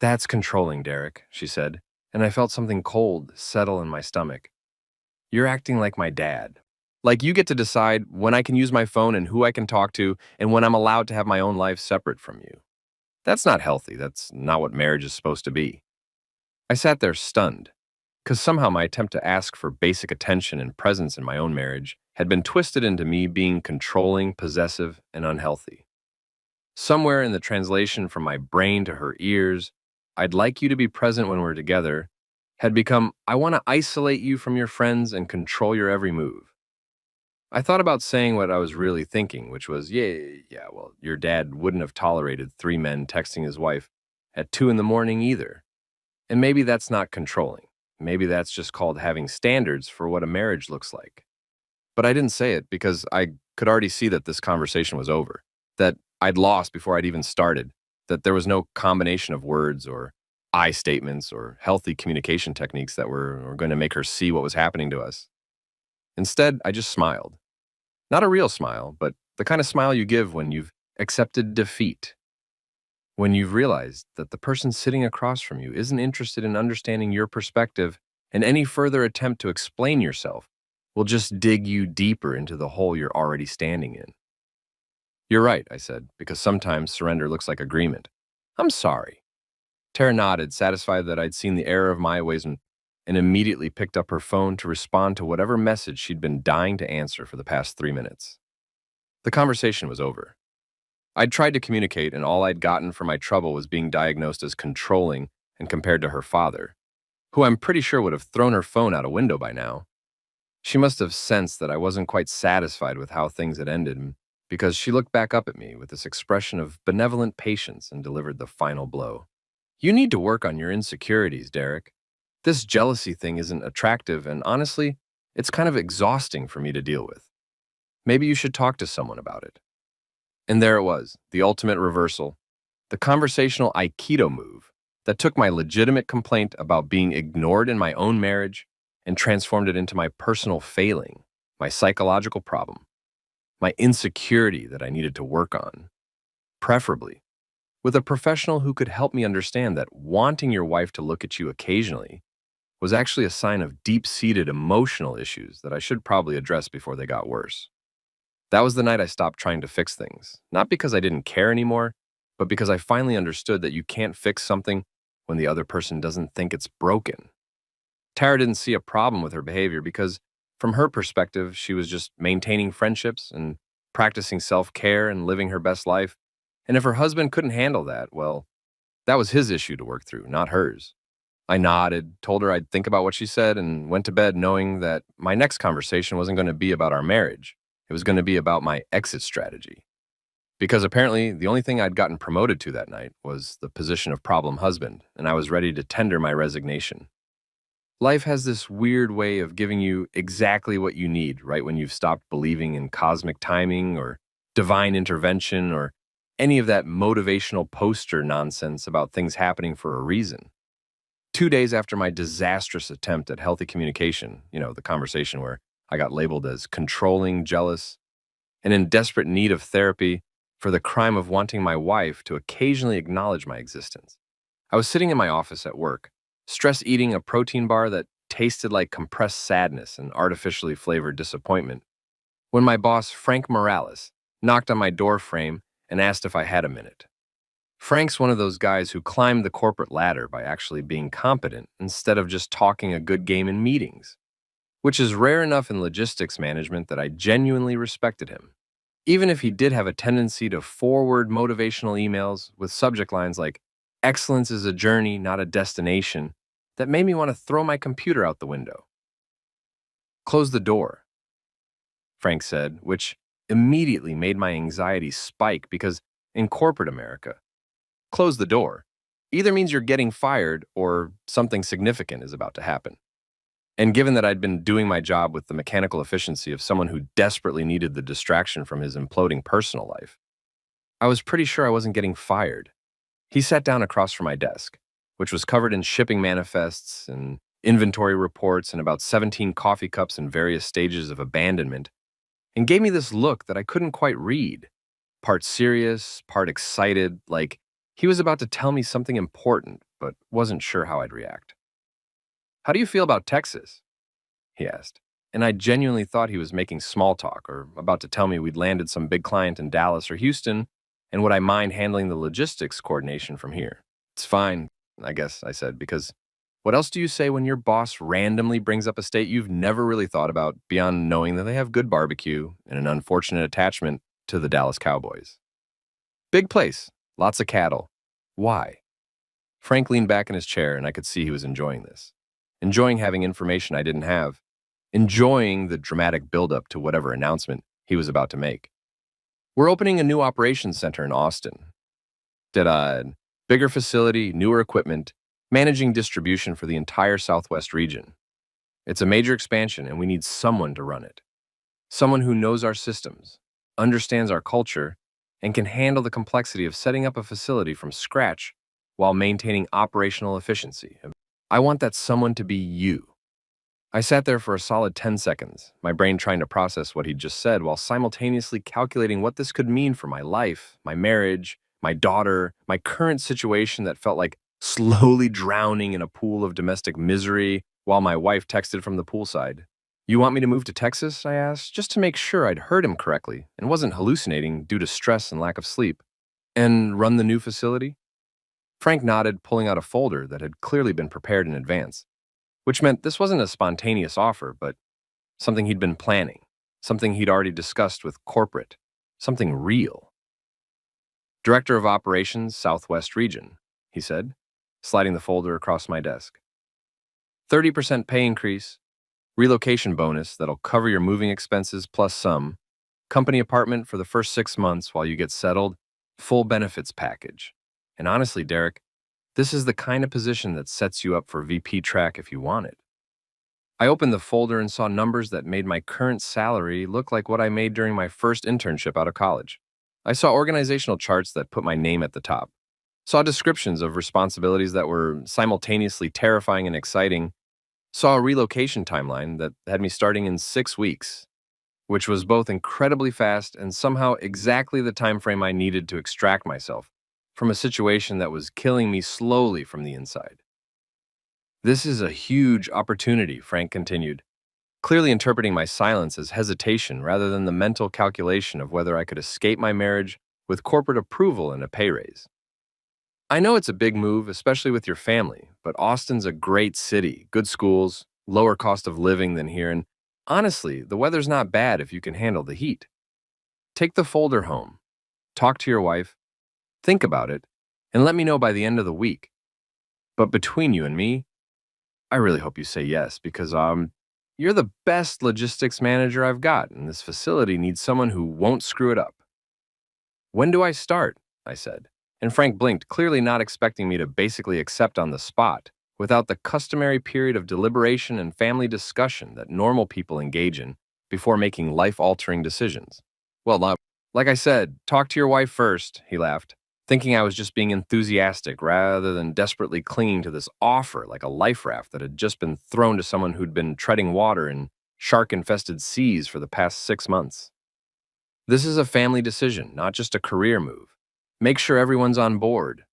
That's controlling, Derek, she said, and I felt something cold settle in my stomach. You're acting like my dad. Like you get to decide when I can use my phone and who I can talk to and when I'm allowed to have my own life separate from you. That's not healthy. That's not what marriage is supposed to be. I sat there stunned, because somehow my attempt to ask for basic attention and presence in my own marriage had been twisted into me being controlling, possessive, and unhealthy. Somewhere in the translation from my brain to her ears, I'd like you to be present when we're together, had become, I want to isolate you from your friends and control your every move. I thought about saying what I was really thinking, which was, well, your dad wouldn't have tolerated 3 men texting his wife at 2 in the morning either. And maybe that's not controlling. Maybe that's just called having standards for what a marriage looks like. But I didn't say it because I could already see that this conversation was over, that I'd lost before I'd even started, that there was no combination of words or I statements or healthy communication techniques that were going to make her see what was happening to us. Instead, I just smiled. Not a real smile, but the kind of smile you give when you've accepted defeat. When you've realized that the person sitting across from you isn't interested in understanding your perspective, and any further attempt to explain yourself will just dig you deeper into the hole you're already standing in. You're right, I said, because sometimes surrender looks like agreement. I'm sorry. Tara nodded, satisfied that I'd seen the error of my ways and immediately picked up her phone to respond to whatever message she'd been dying to answer for the past 3 minutes. The conversation was over. I'd tried to communicate, and all I'd gotten for my trouble was being diagnosed as controlling and compared to her father, who I'm pretty sure would have thrown her phone out a window by now. She must have sensed that I wasn't quite satisfied with how things had ended, because she looked back up at me with this expression of benevolent patience and delivered the final blow. You need to work on your insecurities, Derek. This jealousy thing isn't attractive, and honestly, it's kind of exhausting for me to deal with. Maybe you should talk to someone about it. And there it was, the ultimate reversal, the conversational Aikido move that took my legitimate complaint about being ignored in my own marriage and transformed it into my personal failing, my psychological problem, my insecurity that I needed to work on. Preferably with a professional who could help me understand that wanting your wife to look at you occasionally was actually a sign of deep-seated emotional issues that I should probably address before they got worse. That was the night I stopped trying to fix things, not because I didn't care anymore, but because I finally understood that you can't fix something when the other person doesn't think it's broken. Tara didn't see a problem with her behavior because, from her perspective, she was just maintaining friendships and practicing self-care and living her best life. And if her husband couldn't handle that, well, that was his issue to work through, not hers. I nodded, told her I'd think about what she said, and went to bed knowing that my next conversation wasn't going to be about our marriage. It was going to be about my exit strategy. because apparently the only thing I'd gotten promoted to that night was the position of problem husband, and I was ready to tender my resignation. Life has this weird way of giving you exactly what you need right when you've stopped believing in cosmic timing or divine intervention or any of that motivational poster nonsense about things happening for a reason. 2 days after my disastrous attempt at healthy communication, the conversation where I got labeled as controlling, jealous, and in desperate need of therapy for the crime of wanting my wife to occasionally acknowledge my existence. I was sitting in my office at work, stress eating a protein bar that tasted like compressed sadness and artificially flavored disappointment, when my boss, Frank Morales, knocked on my door frame and asked if I had a minute. Frank's one of those guys who climbed the corporate ladder by actually being competent instead of just talking a good game in meetings, which is rare enough in logistics management that I genuinely respected him. Even if he did have a tendency to forward motivational emails with subject lines like, "Excellence is a journey, not a destination," that made me want to throw my computer out the window. "Close the door," Frank said, which immediately made my anxiety spike because in corporate America, close the door either means you're getting fired or something significant is about to happen. And given that I'd been doing my job with the mechanical efficiency of someone who desperately needed the distraction from his imploding personal life, I was pretty sure I wasn't getting fired. He sat down across from my desk, which was covered in shipping manifests and inventory reports and about 17 coffee cups in various stages of abandonment, and gave me this look that I couldn't quite read, part serious, part excited, like he was about to tell me something important, but wasn't sure how I'd react. "How do you feel about Texas?" he asked. And I genuinely thought he was making small talk or about to tell me we'd landed some big client in Dallas or Houston, and would I mind handling the logistics coordination from here. "It's fine," I guess I said, because what else do you say when your boss randomly brings up a state you've never really thought about beyond knowing that they have good barbecue and an unfortunate attachment to the Dallas Cowboys? "Big place, lots of cattle. Why?" Frank leaned back in his chair, and I could see he was enjoying this. Enjoying having information I didn't have. Enjoying the dramatic buildup to whatever announcement he was about to make. "We're opening a new operations center in Austin. Dead-eyed. Bigger facility, newer equipment, managing distribution for the entire Southwest region. It's a major expansion, and we need someone to run it. Someone who knows our systems, understands our culture, and can handle the complexity of setting up a facility from scratch while maintaining operational efficiency. I want that someone to be you." I sat there for a solid 10 seconds, my brain trying to process what he'd just said while simultaneously calculating what this could mean for my life, my marriage, my daughter, my current situation that felt like slowly drowning in a pool of domestic misery while my wife texted from the poolside. "You want me to move to Texas?" I asked, just to make sure I'd heard him correctly and wasn't hallucinating due to stress and lack of sleep. "And run the new facility?" Frank nodded, pulling out a folder that had clearly been prepared in advance, which meant this wasn't a spontaneous offer, but something he'd been planning, something he'd already discussed with corporate, something real. "Director of Operations, Southwest Region," he said, sliding the folder across my desk. 30% pay increase, relocation bonus that'll cover your moving expenses plus some, company apartment for the first 6 months while you get settled, full benefits package. And honestly, Derek, this is the kind of position that sets you up for VP track if you want it. I opened the folder and saw numbers that made my current salary look like what I made during my first internship out of college. I saw organizational charts that put my name at the top, saw descriptions of responsibilities that were simultaneously terrifying and exciting, saw a relocation timeline that had me starting in 6 weeks, which was both incredibly fast and somehow exactly the time frame I needed to extract myself from a situation that was killing me slowly from the inside. "This is a huge opportunity," Frank continued, clearly interpreting my silence as hesitation rather than the mental calculation of whether I could escape my marriage with corporate approval and a pay raise. "I know it's a big move, especially with your family, but Austin's a great city, good schools, lower cost of living than here, and honestly, the weather's not bad if you can handle the heat. Take the folder home, talk to your wife, think about it, and let me know by the end of the week. But between you and me, I really hope you say yes because, you're the best logistics manager I've got, and this facility needs someone who won't screw it up." When do I start? I said. And Frank blinked, clearly not expecting me to basically accept on the spot, without the customary period of deliberation and family discussion that normal people engage in before making life-altering decisions. Well, like I said, talk to your wife first, he laughed, thinking I was just being enthusiastic rather than desperately clinging to this offer like a life raft that had just been thrown to someone who'd been treading water in shark-infested seas for the past 6 months. This is a family decision, not just a career move. Make sure everyone's on board.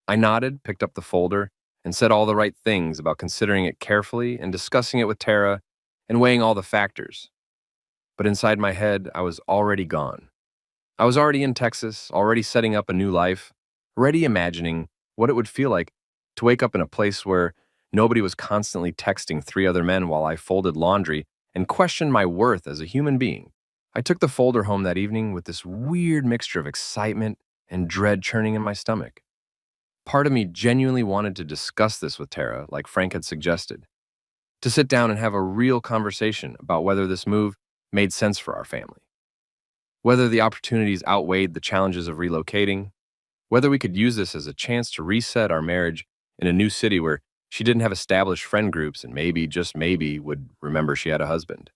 I nodded, picked up the folder, and said all the right things about considering it carefully and discussing it with Tara and weighing all the factors. But inside my head, I was already gone. I was already in Texas, already setting up a new life, already imagining what it would feel like to wake up in a place where nobody was constantly texting 3 other men while I folded laundry and questioned my worth as a human being. I took the folder home that evening with this weird mixture of excitement and dread churning in my stomach. Part of me genuinely wanted to discuss this with Tara, like Frank had suggested, to sit down and have a real conversation about whether this move made sense for our family, whether the opportunities outweighed the challenges of relocating, whether we could use this as a chance to reset our marriage in a new city where she didn't have established friend groups and maybe, just maybe, would remember she had a husband.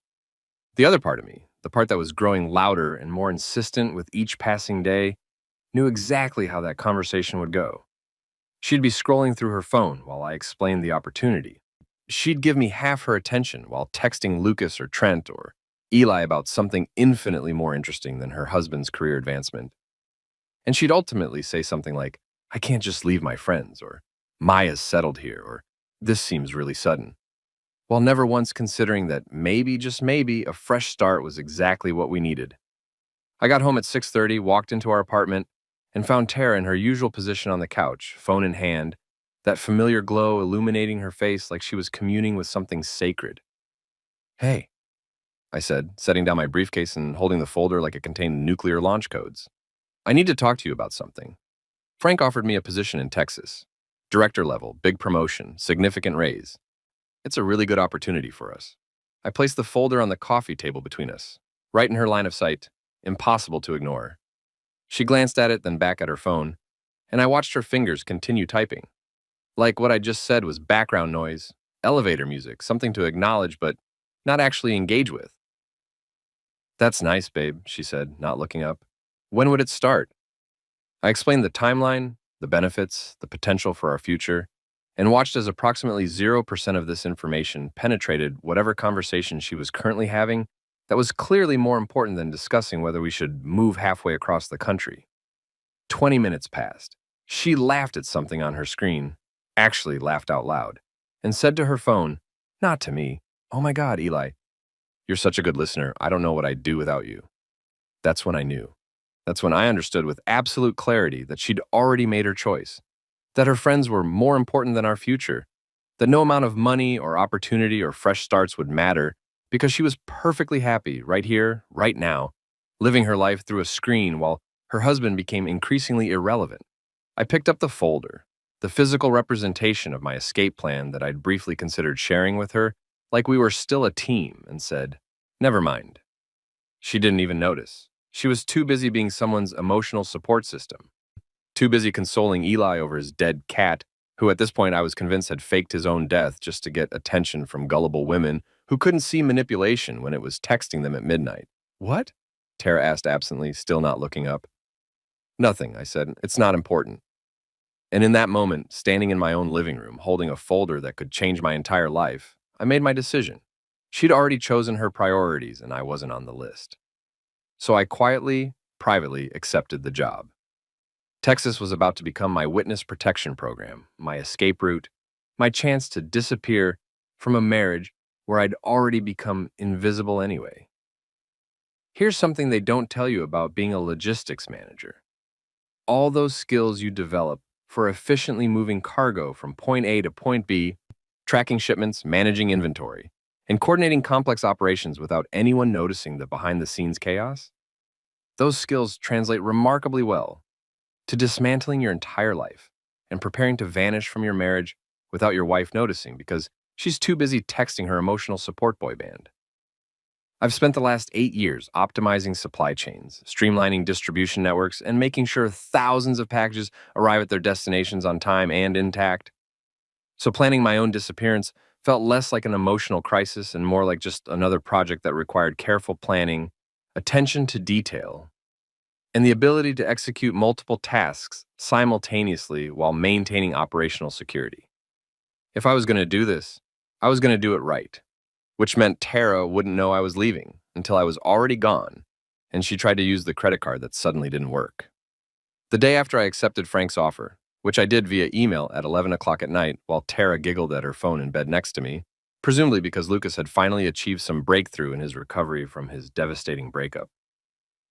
The other part of me, the part that was growing louder and more insistent with each passing day, knew exactly how that conversation would go. She'd be scrolling through her phone while I explained the opportunity. She'd give me half her attention while texting Lucas or Trent or Eli about something infinitely more interesting than her husband's career advancement. And she'd ultimately say something like, I can't just leave my friends, or Maya's settled here, or this seems really sudden, while never once considering that maybe, just maybe, a fresh start was exactly what we needed. I got home at 6:30, walked into our apartment, and found Tara in her usual position on the couch, phone in hand, that familiar glow illuminating her face like she was communing with something sacred. Hey, I said, setting down my briefcase and holding the folder like it contained nuclear launch codes. I need to talk to you about something. Frank offered me a position in Texas. Director level, big promotion, significant raise. It's a really good opportunity for us. I placed the folder on the coffee table between us, right in her line of sight, impossible to ignore. She glanced at it, then back at her phone, and I watched her fingers continue typing. Like what I just said was background noise, elevator music, something to acknowledge but not actually engage with. That's nice, babe, she said, not looking up. When would it start? I explained the timeline, the benefits, the potential for our future, and watched as approximately 0% of this information penetrated whatever conversation she was currently having that was clearly more important than discussing whether we should move halfway across the country. 20 minutes passed. She laughed at something on her screen, actually laughed out loud, and said to her phone, not to me, oh my God, Eli, you're such a good listener. I don't know what I'd do without you. That's when I knew. That's when I understood with absolute clarity that she'd already made her choice, that her friends were more important than our future, that no amount of money or opportunity or fresh starts would matter because she was perfectly happy right here, right now, living her life through a screen while her husband became increasingly irrelevant. I picked up the folder, the physical representation of my escape plan that I'd briefly considered sharing with her, like we were still a team, and said, never mind. She didn't even notice. She was too busy being someone's emotional support system, too busy consoling Eli over his dead cat, who at this point I was convinced had faked his own death just to get attention from gullible women who couldn't see manipulation when it was texting them at midnight. What? Tara asked absently, still not looking up. Nothing, I said. It's not important. And in that moment, standing in my own living room, holding a folder that could change my entire life, I made my decision. She'd already chosen her priorities, and I wasn't on the list. So I quietly, privately accepted the job. Texas was about to become my witness protection program, my escape route, my chance to disappear from a marriage where I'd already become invisible anyway. Here's something they don't tell you about being a logistics manager. All those skills you develop for efficiently moving cargo from point A to point B, tracking shipments, managing inventory, and coordinating complex operations without anyone noticing the behind-the-scenes chaos? Those skills translate remarkably well to dismantling your entire life and preparing to vanish from your marriage without your wife noticing because she's too busy texting her emotional support boy band. I've spent the last 8 years optimizing supply chains, streamlining distribution networks, and making sure thousands of packages arrive at their destinations on time and intact. So planning my own disappearance felt less like an emotional crisis and more like just another project that required careful planning, attention to detail, and the ability to execute multiple tasks simultaneously while maintaining operational security. If I was going to do this, I was going to do it right, which meant Tara wouldn't know I was leaving until I was already gone, and she tried to use the credit card that suddenly didn't work. The day after I accepted Frank's offer, which I did via email at 11 o'clock at night while Tara giggled at her phone in bed next to me, presumably because Lucas had finally achieved some breakthrough in his recovery from his devastating breakup,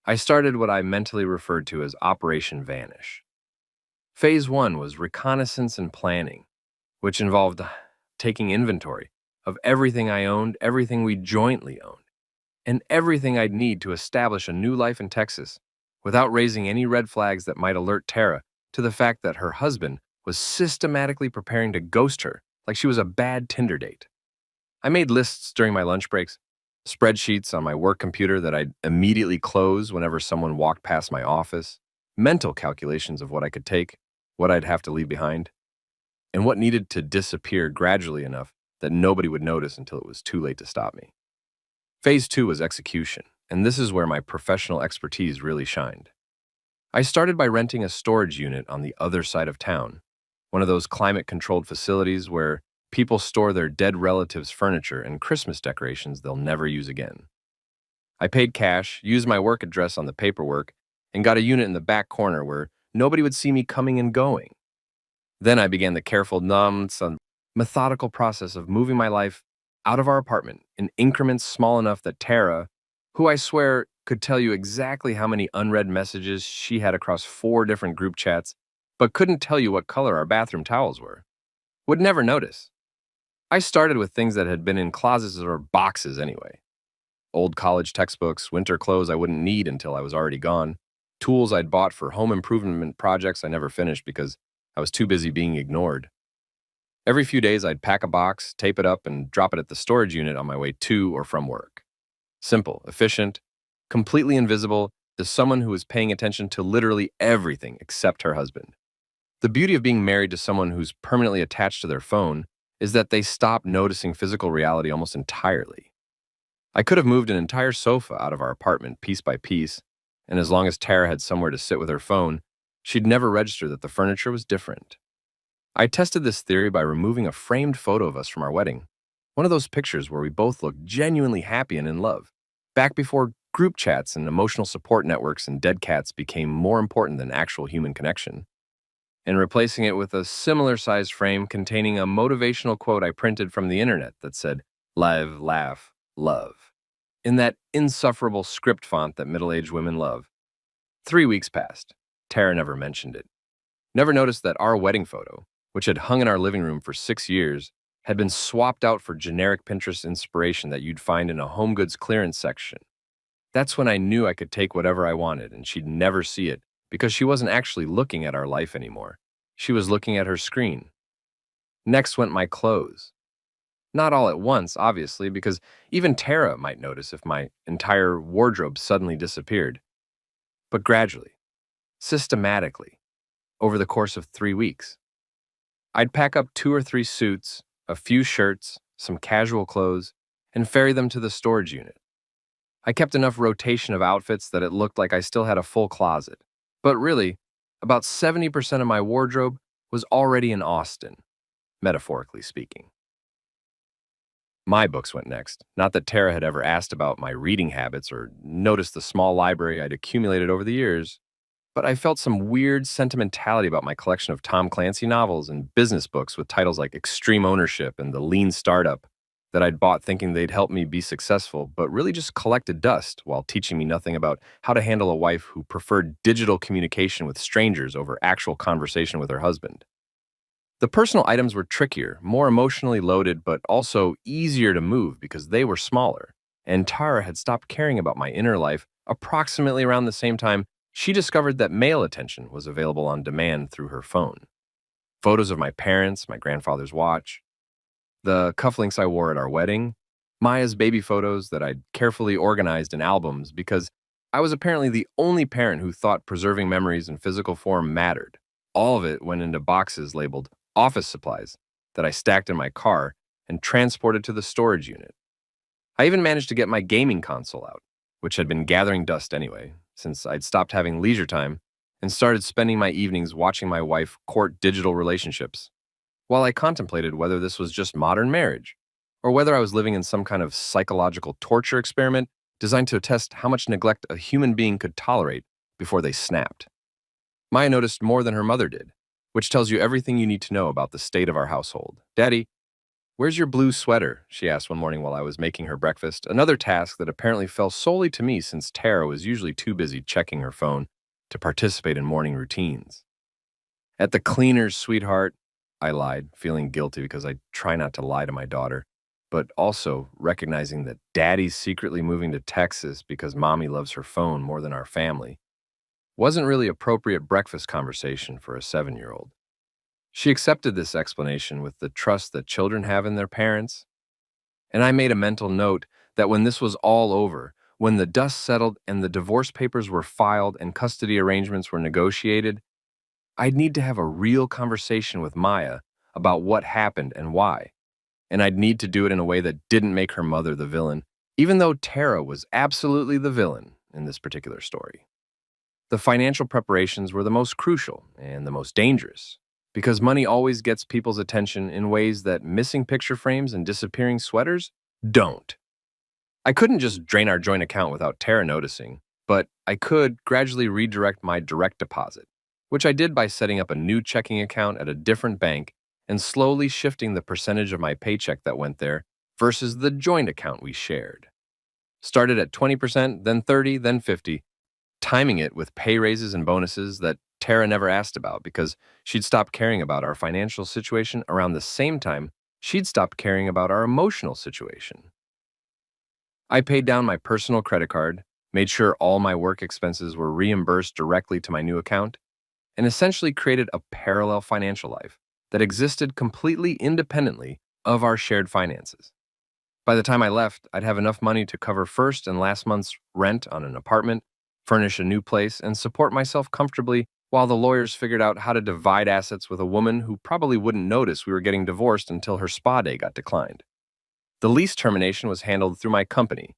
I started what I mentally referred to as Operation Vanish. Phase 1 was reconnaissance and planning, which involved taking inventory of everything I owned, everything we jointly owned, and everything I'd need to establish a new life in Texas without raising any red flags that might alert Tara to the fact that her husband was systematically preparing to ghost her like she was a bad Tinder date. I made lists during my lunch breaks, spreadsheets on my work computer that I'd immediately close whenever someone walked past my office, mental calculations of what I could take, what I'd have to leave behind, and what needed to disappear gradually enough that nobody would notice until it was too late to stop me. Phase 2 was execution, and this is where my professional expertise really shined. I started by renting a storage unit on the other side of town, one of those climate-controlled facilities where people store their dead relatives' furniture and Christmas decorations they'll never use again. I paid cash, used my work address on the paperwork, and got a unit in the back corner where nobody would see me coming and going. Then I began the careful, methodical process of moving my life out of our apartment in increments small enough that Tara, who I swear could tell you exactly how many unread messages she had across 4 different group chats, but couldn't tell you what color our bathroom towels were, would never notice. I started with things that had been in closets or boxes anyway. Old college textbooks, winter clothes I wouldn't need until I was already gone, tools I'd bought for home improvement projects I never finished because I was too busy being ignored. Every few days, I'd pack a box, tape it up, and drop it at the storage unit on my way to or from work. Simple, efficient, completely invisible to someone who was paying attention to literally everything except her husband. The beauty of being married to someone who's permanently attached to their phone is that they stop noticing physical reality almost entirely. I could have moved an entire sofa out of our apartment piece by piece, and as long as Tara had somewhere to sit with her phone, she'd never register that the furniture was different. I tested this theory by removing a framed photo of us from our wedding, one of those pictures where we both looked genuinely happy and in love, back before group chats and emotional support networks and dead cats became more important than actual human connection, and replacing it with a similar-sized frame containing a motivational quote I printed from the internet that said, "Live, laugh, love," in that insufferable script font that middle-aged women love. 3 weeks passed. Tara never mentioned it. Never noticed that our wedding photo, which had hung in our living room for 6 years, had been swapped out for generic Pinterest inspiration that you'd find in a home goods clearance section. That's when I knew I could take whatever I wanted and she'd never see it because she wasn't actually looking at our life anymore. She was looking at her screen. Next went my clothes. Not all at once, obviously, because even Tara might notice if my entire wardrobe suddenly disappeared. But gradually, systematically, over the course of 3 weeks. I'd pack up 2 or 3 suits, a few shirts, some casual clothes, and ferry them to the storage unit. I kept enough rotation of outfits that it looked like I still had a full closet. But really, about 70% of my wardrobe was already in Austin, metaphorically speaking. My books went next. Not that Tara had ever asked about my reading habits or noticed the small library I'd accumulated over the years, but I felt some weird sentimentality about my collection of Tom Clancy novels and business books with titles like Extreme Ownership and The Lean Startup that I'd bought thinking they'd help me be successful, but really just collected dust while teaching me nothing about how to handle a wife who preferred digital communication with strangers over actual conversation with her husband. The personal items were trickier, more emotionally loaded, but also easier to move because they were smaller, and Tara had stopped caring about my inner life approximately around the same time she discovered that male attention was available on demand through her phone. Photos of my parents, my grandfather's watch, the cufflinks I wore at our wedding, Maya's baby photos that I'd carefully organized in albums because I was apparently the only parent who thought preserving memories in physical form mattered. All of it went into boxes labeled office supplies that I stacked in my car and transported to the storage unit. I even managed to get my gaming console out, which had been gathering dust anyway, since I'd stopped having leisure time and started spending my evenings watching my wife court digital relationships, while I contemplated whether this was just modern marriage, or whether I was living in some kind of psychological torture experiment designed to test how much neglect a human being could tolerate before they snapped. Maya noticed more than her mother did, which tells you everything you need to know about the state of our household. Daddy, where's your blue sweater? She asked one morning while I was making her breakfast, another task that apparently fell solely to me since Tara was usually too busy checking her phone to participate in morning routines. At the cleaners, sweetheart, I lied, feeling guilty because I try not to lie to my daughter, but also recognizing that Daddy's secretly moving to Texas because Mommy loves her phone more than our family wasn't really appropriate breakfast conversation for a 7-year-old. She accepted this explanation with the trust that children have in their parents, and I made a mental note that when this was all over, when the dust settled and the divorce papers were filed and custody arrangements were negotiated, I'd need to have a real conversation with Maya about what happened and why. And I'd need to do it in a way that didn't make her mother the villain, even though Tara was absolutely the villain in this particular story. The financial preparations were the most crucial and the most dangerous, because money always gets people's attention in ways that missing picture frames and disappearing sweaters don't. I couldn't just drain our joint account without Tara noticing, but I could gradually redirect my direct deposit, which I did by setting up a new checking account at a different bank and slowly shifting the percentage of my paycheck that went there versus the joint account we shared. Started at 20%, then 30, then 50, timing it with pay raises and bonuses that Tara never asked about because she'd stopped caring about our financial situation around the same time she'd stopped caring about our emotional situation. I paid down my personal credit card, made sure all my work expenses were reimbursed directly to my new account, and essentially created a parallel financial life that existed completely independently of our shared finances. By the time I left, I'd have enough money to cover first and last month's rent on an apartment, furnish a new place, and support myself comfortably while the lawyers figured out how to divide assets with a woman who probably wouldn't notice we were getting divorced until her spa day got declined. The lease termination was handled through my company,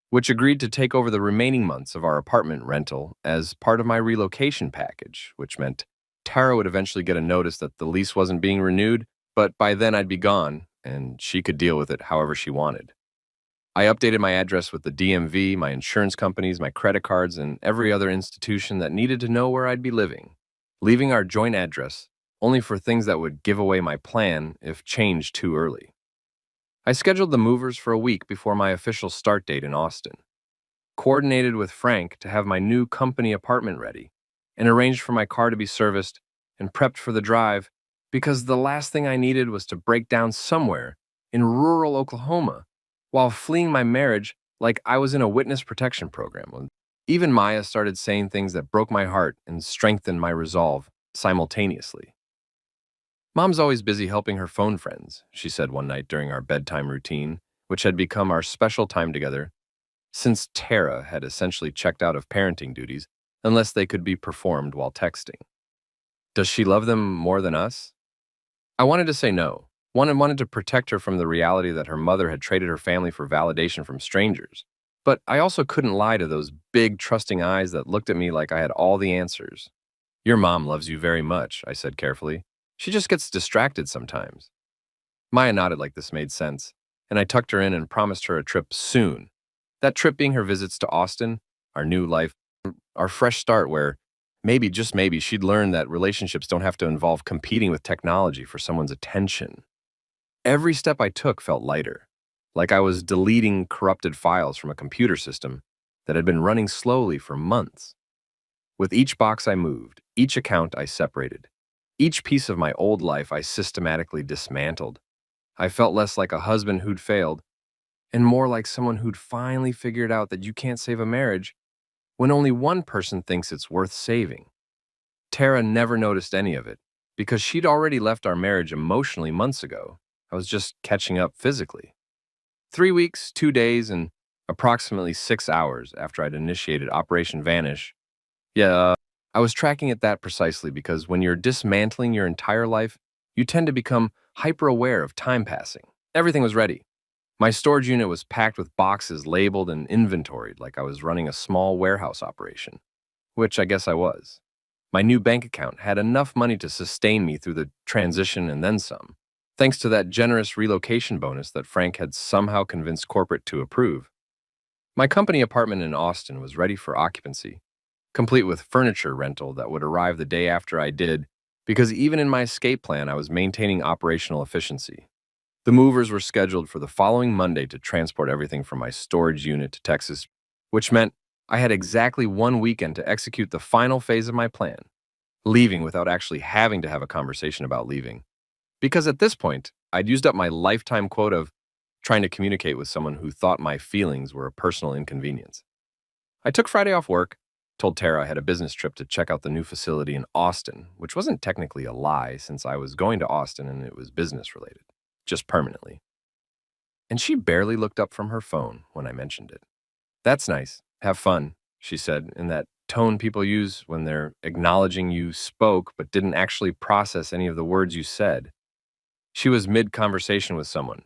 which agreed to take over the remaining months of our apartment rental as part of my relocation package, which meant Tara would eventually get a notice that the lease wasn't being renewed, but by then I'd be gone, and she could deal with it however she wanted. I updated my address with the DMV, my insurance companies, my credit cards, and every other institution that needed to know where I'd be living, leaving our joint address only for things that would give away my plan if changed too early. I scheduled the movers for a week before my official start date in Austin, coordinated with Frank to have my new company apartment ready, and arranged for my car to be serviced and prepped for the drive because the last thing I needed was to break down somewhere in rural Oklahoma while fleeing my marriage like I was in a witness protection program. Even Maya started saying things that broke my heart and strengthened my resolve simultaneously. Mom's always busy helping her phone friends, she said one night during our bedtime routine, which had become our special time together, since Tara had essentially checked out of parenting duties unless they could be performed while texting. Does she love them more than us? I wanted to say no. Wanted to protect her from the reality that her mother had traded her family for validation from strangers. But I also couldn't lie to those big, trusting eyes that looked at me like I had all the answers. Your mom loves you very much, I said carefully. She just gets distracted sometimes. Maya nodded like this made sense, and I tucked her in and promised her a trip soon. That trip being her visits to Austin, our new life, our fresh start where maybe, just maybe, she'd learn that relationships don't have to involve competing with technology for someone's attention. Every step I took felt lighter, like I was deleting corrupted files from a computer system that had been running slowly for months. With each box I moved, each account I separated, each piece of my old life I systematically dismantled, I felt less like a husband who'd failed and more like someone who'd finally figured out that you can't save a marriage when only one person thinks it's worth saving. Tara never noticed any of it because she'd already left our marriage emotionally months ago. I was just catching up physically. 3 weeks, 2 days, and approximately 6 hours after I'd initiated Operation Vanish. Yeah, I was tracking it that precisely because when you're dismantling your entire life, you tend to become hyper aware of time passing. Everything was ready. My storage unit was packed with boxes labeled and inventoried like I was running a small warehouse operation, which I guess I was. My new bank account had enough money to sustain me through the transition and then some, thanks to that generous relocation bonus that Frank had somehow convinced corporate to approve. My company apartment in Austin was ready for occupancy, complete with furniture rental that would arrive the day after I did, because even in my escape plan, I was maintaining operational efficiency. The movers were scheduled for the following Monday to transport everything from my storage unit to Texas, which meant I had exactly one weekend to execute the final phase of my plan, leaving without actually having to have a conversation about leaving. Because at this point, I'd used up my lifetime quota of trying to communicate with someone who thought my feelings were a personal inconvenience. I took Friday off work, told Tara I had a business trip to check out the new facility in Austin, which wasn't technically a lie since I was going to Austin and it was business related, just permanently. And she barely looked up from her phone when I mentioned it. "That's nice. Have fun," she said, in that tone people use when they're acknowledging you spoke but didn't actually process any of the words you said. She was mid-conversation with someone,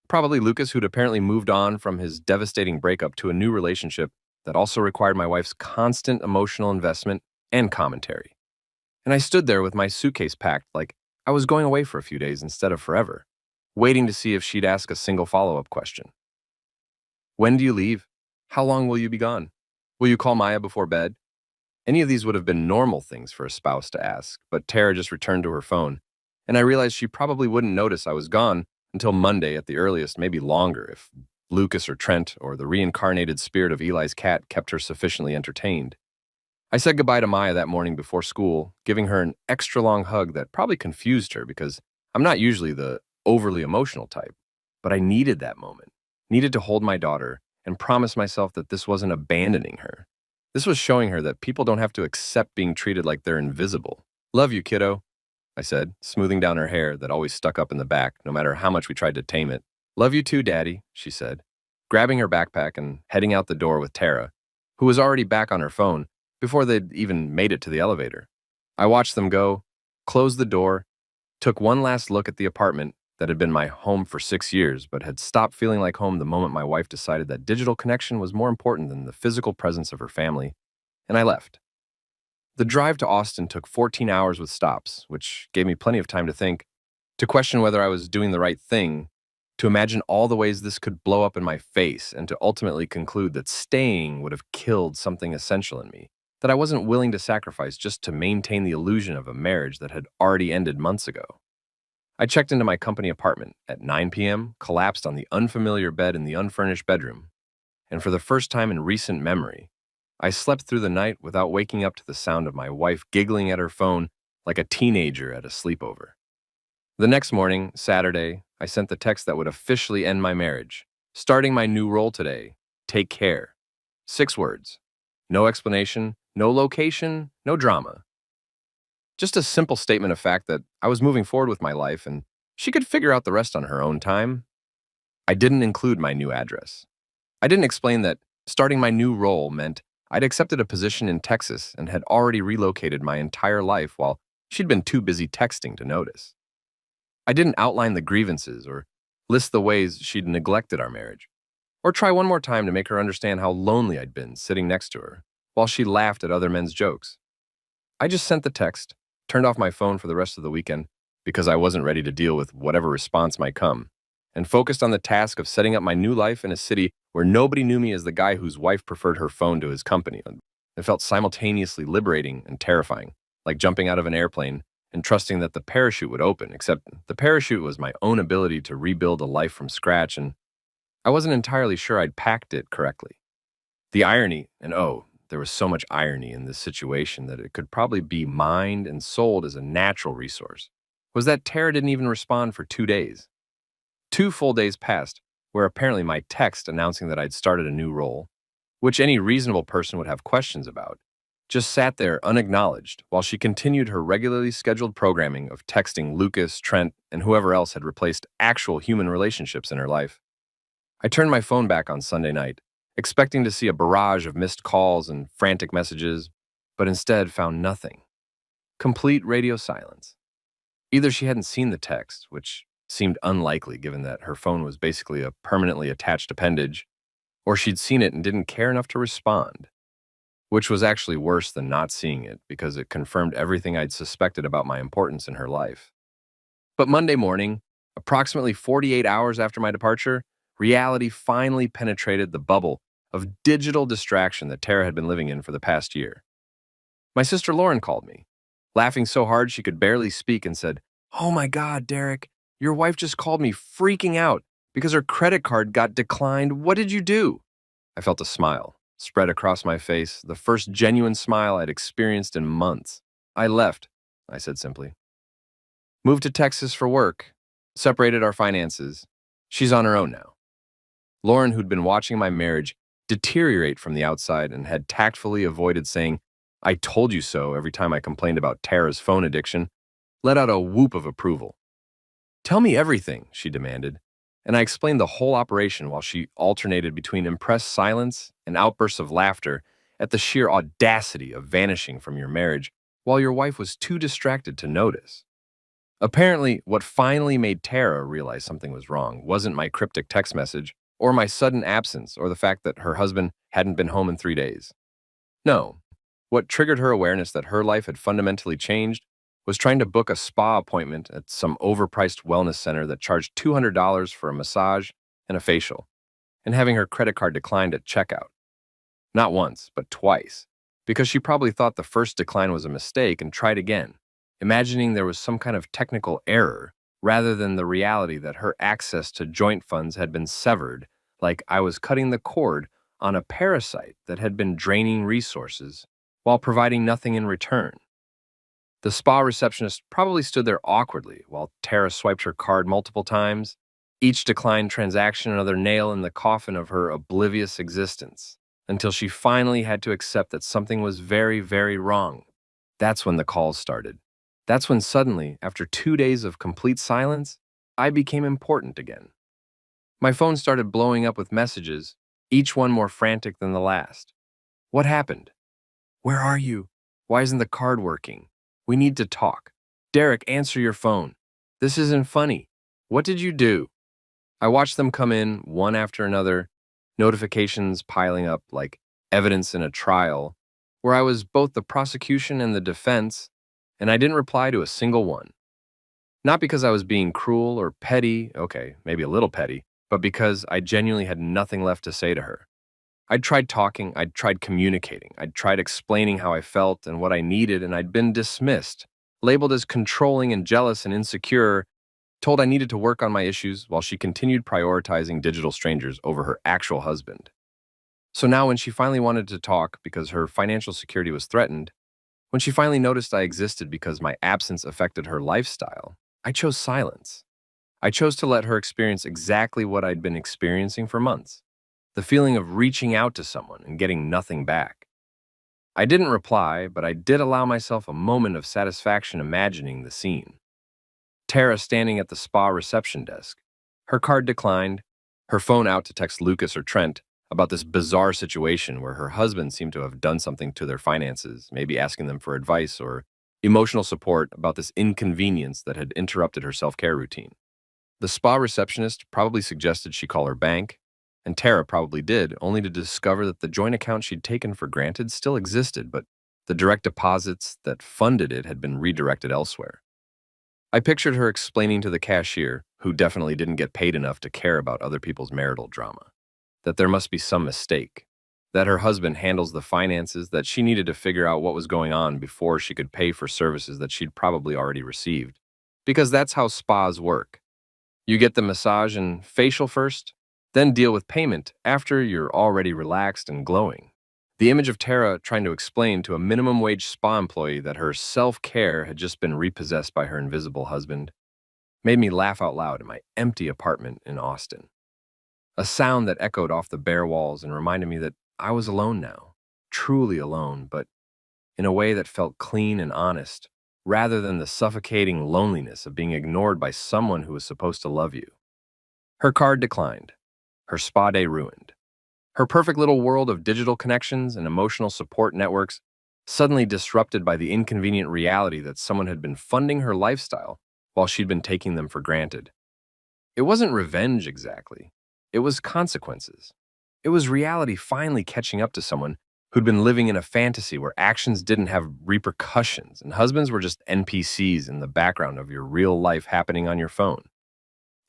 probably Lucas, who'd apparently moved on from his devastating breakup to a new relationship that also required my wife's constant emotional investment and commentary. And I stood there with my suitcase packed like I was going away for a few days instead of forever, waiting to see if she'd ask a single follow-up question. "When do you leave? How long will you be gone? Will you call Maya before bed?" Any of these would have been normal things for a spouse to ask, but Tara just returned to her phone, and I realized she probably wouldn't notice I was gone until Monday at the earliest, maybe longer if Lucas or Trent or the reincarnated spirit of Eli's cat kept her sufficiently entertained. I said goodbye to Maya that morning before school, giving her an extra long hug that probably confused her because I'm not usually the overly emotional type, but I needed that moment, needed to hold my daughter and promise myself that this wasn't abandoning her. This was showing her that people don't have to accept being treated like they're invisible. "Love you, kiddo," I said, smoothing down her hair that always stuck up in the back, no matter how much we tried to tame it. "Love you too, Daddy," she said, grabbing her backpack and heading out the door with Tara, who was already back on her phone before they'd even made it to the elevator. I watched them go, closed the door, took one last look at the apartment that had been my home for 6 years, but had stopped feeling like home the moment my wife decided that digital connection was more important than the physical presence of her family, and I left. The drive to Austin took 14 hours with stops, which gave me plenty of time to think, to question whether I was doing the right thing, to imagine all the ways this could blow up in my face, and to ultimately conclude that staying would have killed something essential in me that I wasn't willing to sacrifice just to maintain the illusion of a marriage that had already ended months ago. I checked into my company apartment at 9 p.m., collapsed on the unfamiliar bed in the unfurnished bedroom, and for the first time in recent memory, I slept through the night without waking up to the sound of my wife giggling at her phone like a teenager at a sleepover. The next morning, Saturday, I sent the text that would officially end my marriage. "Starting my new role today. Take care." 6 words. No explanation, no location, no drama. Just a simple statement of fact that I was moving forward with my life and she could figure out the rest on her own time. I didn't include my new address. I didn't explain that starting my new role meant I'd accepted a position in Texas and had already relocated my entire life while she'd been too busy texting to notice. I didn't outline the grievances or list the ways she'd neglected our marriage, or try one more time to make her understand how lonely I'd been sitting next to her while she laughed at other men's jokes. I just sent the text, turned off my phone for the rest of the weekend because I wasn't ready to deal with whatever response might come, and focused on the task of setting up my new life in a city where nobody knew me as the guy whose wife preferred her phone to his company. It felt simultaneously liberating and terrifying, like jumping out of an airplane and trusting that the parachute would open, except the parachute was my own ability to rebuild a life from scratch, and I wasn't entirely sure I'd packed it correctly. The irony, and oh, there was so much irony in this situation that it could probably be mined and sold as a natural resource, was that Tara didn't even respond for 2 days. 2 full days passed, where apparently my text announcing that I'd started a new role, which any reasonable person would have questions about, just sat there unacknowledged while she continued her regularly scheduled programming of texting Lucas, Trent, and whoever else had replaced actual human relationships in her life. I turned my phone back on Sunday night, expecting to see a barrage of missed calls and frantic messages, but instead found nothing. Complete radio silence. Either she hadn't seen the text, which seemed unlikely given that her phone was basically a permanently attached appendage, or she'd seen it and didn't care enough to respond, which was actually worse than not seeing it because it confirmed everything I'd suspected about my importance in her life. But Monday morning, approximately 48 hours after my departure, reality finally penetrated the bubble of digital distraction that Tara had been living in for the past year. My sister Lauren called me, laughing so hard she could barely speak, and said, "Oh my God, Derek, your wife just called me freaking out because her credit card got declined. What did you do?" I felt a smile spread across my face, the first genuine smile I'd experienced in months. "I left," I said simply. "Moved to Texas for work. Separated our finances. She's on her own now." Lauren, who'd been watching my marriage deteriorate from the outside and had tactfully avoided saying, "I told you so," every time I complained about Tara's phone addiction, let out a whoop of approval. "Tell me everything," she demanded, and I explained the whole operation while she alternated between impressed silence and outbursts of laughter at the sheer audacity of vanishing from your marriage while your wife was too distracted to notice. Apparently, what finally made Tara realize something was wrong wasn't my cryptic text message or my sudden absence or the fact that her husband hadn't been home in 3 days. No, what triggered her awareness that her life had fundamentally changed was trying to book a spa appointment at some overpriced wellness center that charged $200 for a massage and a facial, and having her credit card declined at checkout. Not once, but twice, because she probably thought the first decline was a mistake and tried again, imagining there was some kind of technical error rather than the reality that her access to joint funds had been severed, like I was cutting the cord on a parasite that had been draining resources while providing nothing in return. The spa receptionist probably stood there awkwardly while Tara swiped her card multiple times, each declined transaction another nail in the coffin of her oblivious existence, until she finally had to accept that something was very, very wrong. That's when the calls started. That's when suddenly, after 2 days of complete silence, I became important again. My phone started blowing up with messages, each one more frantic than the last. "What happened? Where are you? Why isn't the card working? We need to talk. Derek, answer your phone. This isn't funny. What did you do?" I watched them come in, one after another, notifications piling up like evidence in a trial, where I was both the prosecution and the defense, and I didn't reply to a single one. Not because I was being cruel or petty, okay, maybe a little petty, but because I genuinely had nothing left to say to her. I'd tried talking, I'd tried communicating, I'd tried explaining how I felt and what I needed, and I'd been dismissed, labeled as controlling and jealous and insecure, told I needed to work on my issues while she continued prioritizing digital strangers over her actual husband. So now when she finally wanted to talk because her financial security was threatened, when she finally noticed I existed because my absence affected her lifestyle, I chose silence. I chose to let her experience exactly what I'd been experiencing for months. The feeling of reaching out to someone and getting nothing back. I didn't reply, but I did allow myself a moment of satisfaction imagining the scene. Tara standing at the spa reception desk, her card declined, her phone out to text Lucas or Trent about this bizarre situation where her husband seemed to have done something to their finances, maybe asking them for advice or emotional support about this inconvenience that had interrupted her self-care routine. The spa receptionist probably suggested she call her bank, and Tara probably did, only to discover that the joint account she'd taken for granted still existed, but the direct deposits that funded it had been redirected elsewhere. I pictured her explaining to the cashier, who definitely didn't get paid enough to care about other people's marital drama, that there must be some mistake, that her husband handles the finances, that she needed to figure out what was going on before she could pay for services that she'd probably already received. Because that's how spas work. You get the massage and facial first, then deal with payment after you're already relaxed and glowing. The image of Tara trying to explain to a minimum wage spa employee that her self-care had just been repossessed by her invisible husband made me laugh out loud in my empty apartment in Austin. A sound that echoed off the bare walls and reminded me that I was alone now, truly alone, but in a way that felt clean and honest, rather than the suffocating loneliness of being ignored by someone who was supposed to love you. Her card declined. her spa day ruined. Her perfect little world of digital connections and emotional support networks suddenly disrupted by the inconvenient reality that someone had been funding her lifestyle while she'd been taking them for granted. It wasn't revenge exactly, it was consequences. It was reality finally catching up to someone who'd been living in a fantasy where actions didn't have repercussions and husbands were just NPCs in the background of your real life happening on your phone.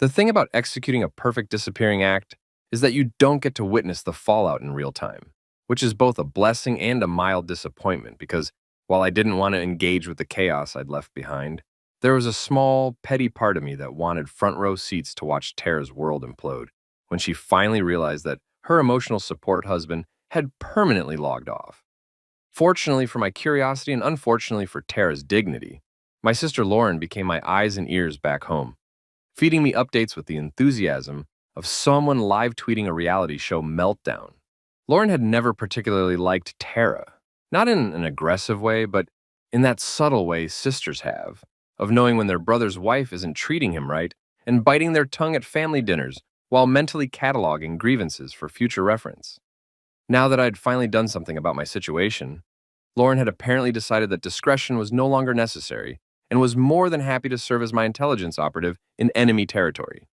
The thing about executing a perfect disappearing act is that you don't get to witness the fallout in real time, which is both a blessing and a mild disappointment because while I didn't want to engage with the chaos I'd left behind, there was a small, petty part of me that wanted front row seats to watch Tara's world implode when she finally realized that her emotional support husband had permanently logged off. Fortunately for my curiosity and unfortunately for Tara's dignity, my sister Lauren became my eyes and ears back home, feeding me updates with the enthusiasm of someone live tweeting a reality show meltdown. Lauren had never particularly liked Tara, not in an aggressive way, but in that subtle way sisters have, of knowing when their brother's wife isn't treating him right and biting their tongue at family dinners while mentally cataloging grievances for future reference. Now that I'd finally done something about my situation, Lauren had apparently decided that discretion was no longer necessary and was more than happy to serve as my intelligence operative in enemy territory.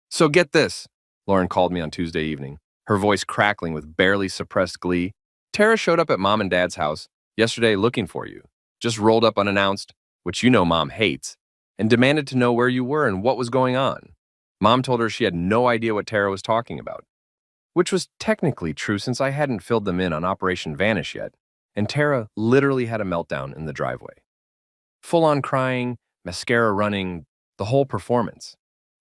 So get this, Lauren called me on Tuesday evening, her voice crackling with barely suppressed glee. Tara showed up at Mom and Dad's house yesterday looking for you, just rolled up unannounced, which you know Mom hates, and demanded to know where you were and what was going on. Mom told her she had no idea what Tara was talking about, which was technically true since I hadn't filled them in on Operation Vanish yet, and Tara literally had a meltdown in the driveway. Full-on crying, mascara running, the whole performance.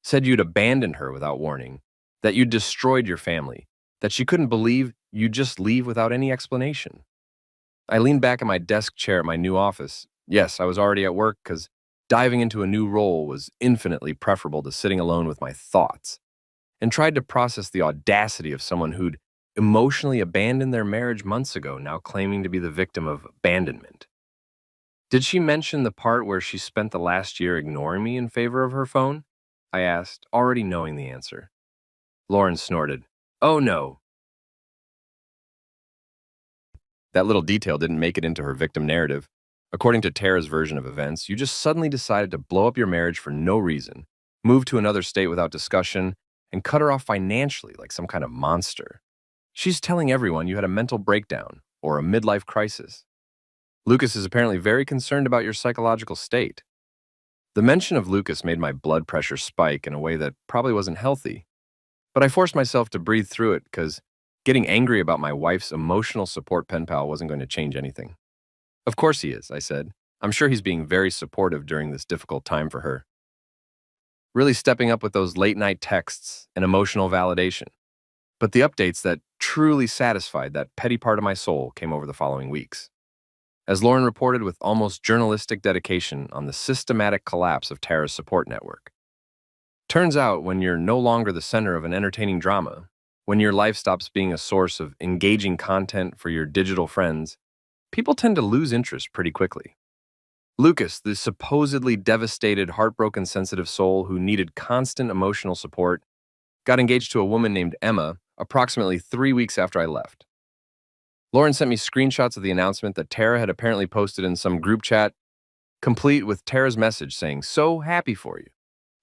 Said you'd abandoned her without warning, that you'd destroyed your family, that she couldn't believe you'd just leave without any explanation. I leaned back in my desk chair at my new office. Yes, I was already at work because diving into a new role was infinitely preferable to sitting alone with my thoughts, and tried to process the audacity of someone who'd emotionally abandoned their marriage months ago, now claiming to be the victim of abandonment. Did she mention the part where she spent the last year ignoring me in favor of her phone? I asked, already knowing the answer. Lauren snorted. Oh no. That little detail didn't make it into her victim narrative. According to Tara's version of events, you just suddenly decided to blow up your marriage for no reason, move to another state without discussion, and cut her off financially like some kind of monster. She's telling everyone you had a mental breakdown or a midlife crisis. Lucas is apparently very concerned about your psychological state. The mention of Lucas made my blood pressure spike in a way that probably wasn't healthy, but I forced myself to breathe through it because getting angry about my wife's emotional support pen pal wasn't going to change anything. Of course he is, I said. I'm sure he's being very supportive during this difficult time for her. Really stepping up with those late-night texts and emotional validation. But the updates that truly satisfied that petty part of my soul came over the following weeks. As Lauren reported with almost journalistic dedication on the systematic collapse of Tara's support network. Turns out, when you're no longer the center of an entertaining drama, when your life stops being a source of engaging content for your digital friends, people tend to lose interest pretty quickly. Lucas, the supposedly devastated, heartbroken, sensitive soul who needed constant emotional support, got engaged to a woman named Emma approximately 3 weeks after I left. Lauren sent me screenshots of the announcement that Tara had apparently posted in some group chat, complete with Tara's message saying, "So happy for you,"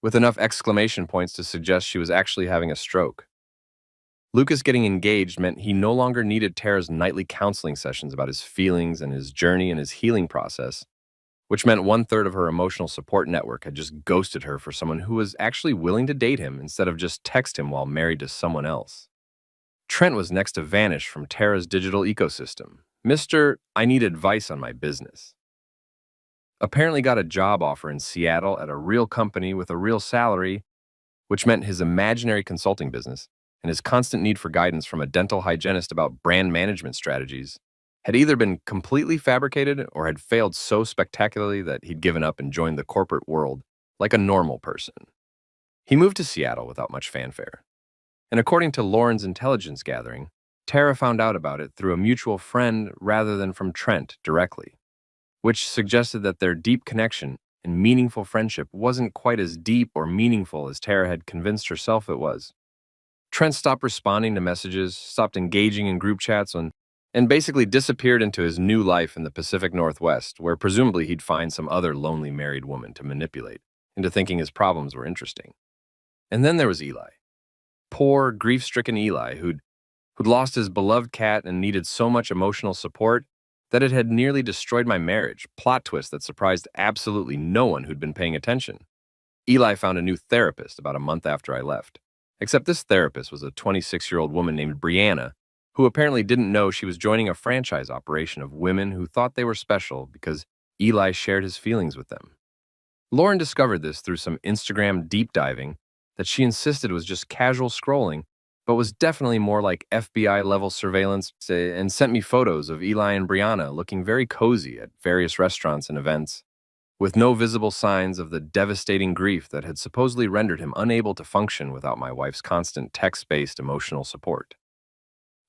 with enough exclamation points to suggest she was actually having a stroke. Lucas getting engaged meant he no longer needed Tara's nightly counseling sessions about his feelings and his journey and his healing process, which meant 1/3 of her emotional support network had just ghosted her for someone who was actually willing to date him instead of just text him while married to someone else. Trent was next to vanish from Tara's digital ecosystem. Mr. I need advice on my business. Apparently got a job offer in Seattle at a real company with a real salary, which meant his imaginary consulting business and his constant need for guidance from a dental hygienist about brand management strategies had either been completely fabricated or had failed so spectacularly that he'd given up and joined the corporate world like a normal person. He moved to Seattle without much fanfare. And according to Lauren's intelligence gathering, Tara found out about it through a mutual friend rather than from Trent directly, which suggested that their deep connection and meaningful friendship wasn't quite as deep or meaningful as Tara had convinced herself it was. Trent stopped responding to messages, stopped engaging in group chats, and basically disappeared into his new life in the Pacific Northwest, where presumably he'd find some other lonely married woman to manipulate into thinking his problems were interesting. And then there was Eli. Poor, grief-stricken Eli, who'd lost his beloved cat and needed so much emotional support that it had nearly destroyed my marriage. Plot twist that surprised absolutely no one who'd been paying attention. Eli found a new therapist about a month after I left. Except this therapist was a 26-year-old woman named Brianna, who apparently didn't know she was joining a franchise operation of women who thought they were special because Eli shared his feelings with them. Lauren discovered this through some Instagram deep diving that she insisted was just casual scrolling, but was definitely more like FBI-level surveillance, and sent me photos of Eli and Brianna looking very cozy at various restaurants and events, with no visible signs of the devastating grief that had supposedly rendered him unable to function without my wife's constant text-based emotional support.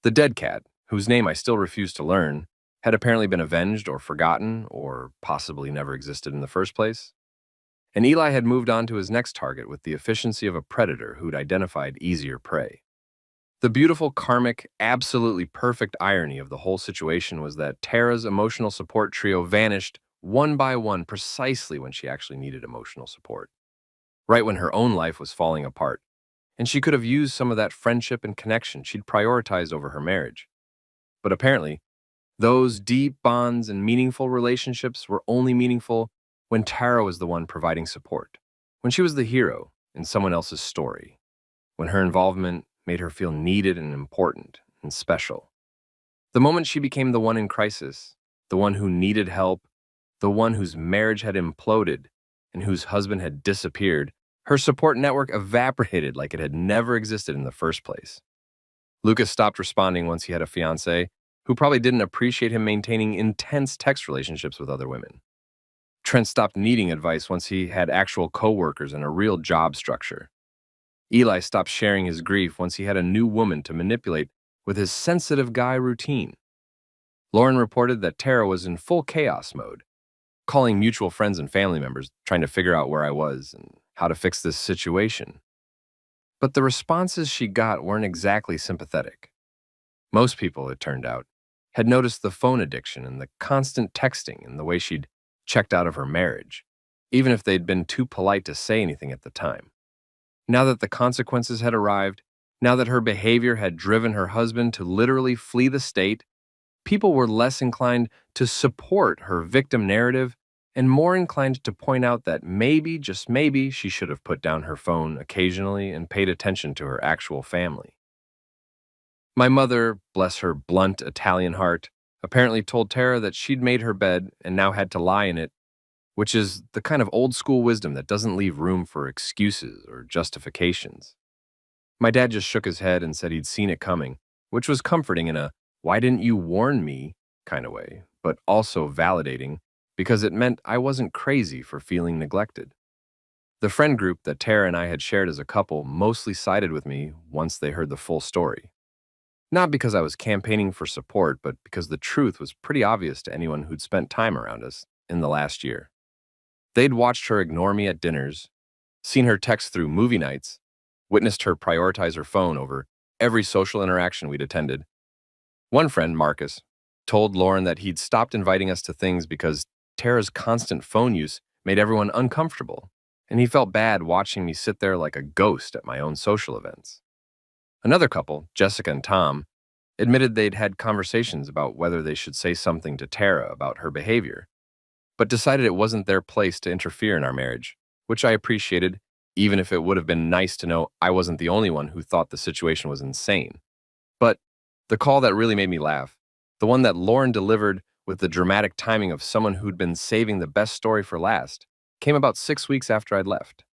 The dead cat, whose name I still refuse to learn, had apparently been avenged or forgotten, or possibly never existed in the first place. And Eli had moved on to his next target with the efficiency of a predator who'd identified easier prey. The beautiful, karmic, absolutely perfect irony of the whole situation was that Tara's emotional support trio vanished one by one precisely when she actually needed emotional support, right when her own life was falling apart, and she could have used some of that friendship and connection she'd prioritized over her marriage. But apparently, those deep bonds and meaningful relationships were only meaningful when Tara was the one providing support, when she was the hero in someone else's story, when her involvement made her feel needed and important and special. The moment she became the one in crisis, the one who needed help, the one whose marriage had imploded and whose husband had disappeared, her support network evaporated like it had never existed in the first place. Lucas stopped responding once he had a fiancée who probably didn't appreciate him maintaining intense text relationships with other women. Trent stopped needing advice once he had actual coworkers and a real job structure. Eli stopped sharing his grief once he had a new woman to manipulate with his sensitive guy routine. Lauren reported that Tara was in full chaos mode, calling mutual friends and family members, trying to figure out where I was and how to fix this situation. But the responses she got weren't exactly sympathetic. Most people, it turned out, had noticed the phone addiction and the constant texting and the way she'd checked out of her marriage, even if they'd been too polite to say anything at the time. Now that the consequences had arrived, now that her behavior had driven her husband to literally flee the state, people were less inclined to support her victim narrative and more inclined to point out that maybe, just maybe, she should have put down her phone occasionally and paid attention to her actual family. My mother, bless her blunt Italian heart, apparently told Tara that she'd made her bed and now had to lie in it, which is the kind of old-school wisdom that doesn't leave room for excuses or justifications. My dad just shook his head and said he'd seen it coming, which was comforting in a "why didn't you warn me" kind of way, but also validating because it meant I wasn't crazy for feeling neglected. The friend group that Tara and I had shared as a couple mostly sided with me once they heard the full story. Not because I was campaigning for support, but because the truth was pretty obvious to anyone who'd spent time around us in the last year. They'd watched her ignore me at dinners, seen her text through movie nights, witnessed her prioritize her phone over every social interaction we'd attended. One friend, Marcus, told Lauren that he'd stopped inviting us to things because Tara's constant phone use made everyone uncomfortable, and he felt bad watching me sit there like a ghost at my own social events. Another couple, Jessica and Tom, admitted they'd had conversations about whether they should say something to Tara about her behavior, but decided it wasn't their place to interfere in our marriage, which I appreciated, even if it would have been nice to know I wasn't the only one who thought the situation was insane. But the call that really made me laugh, the one that Lauren delivered with the dramatic timing of someone who'd been saving the best story for last, came about 6 weeks after I'd left.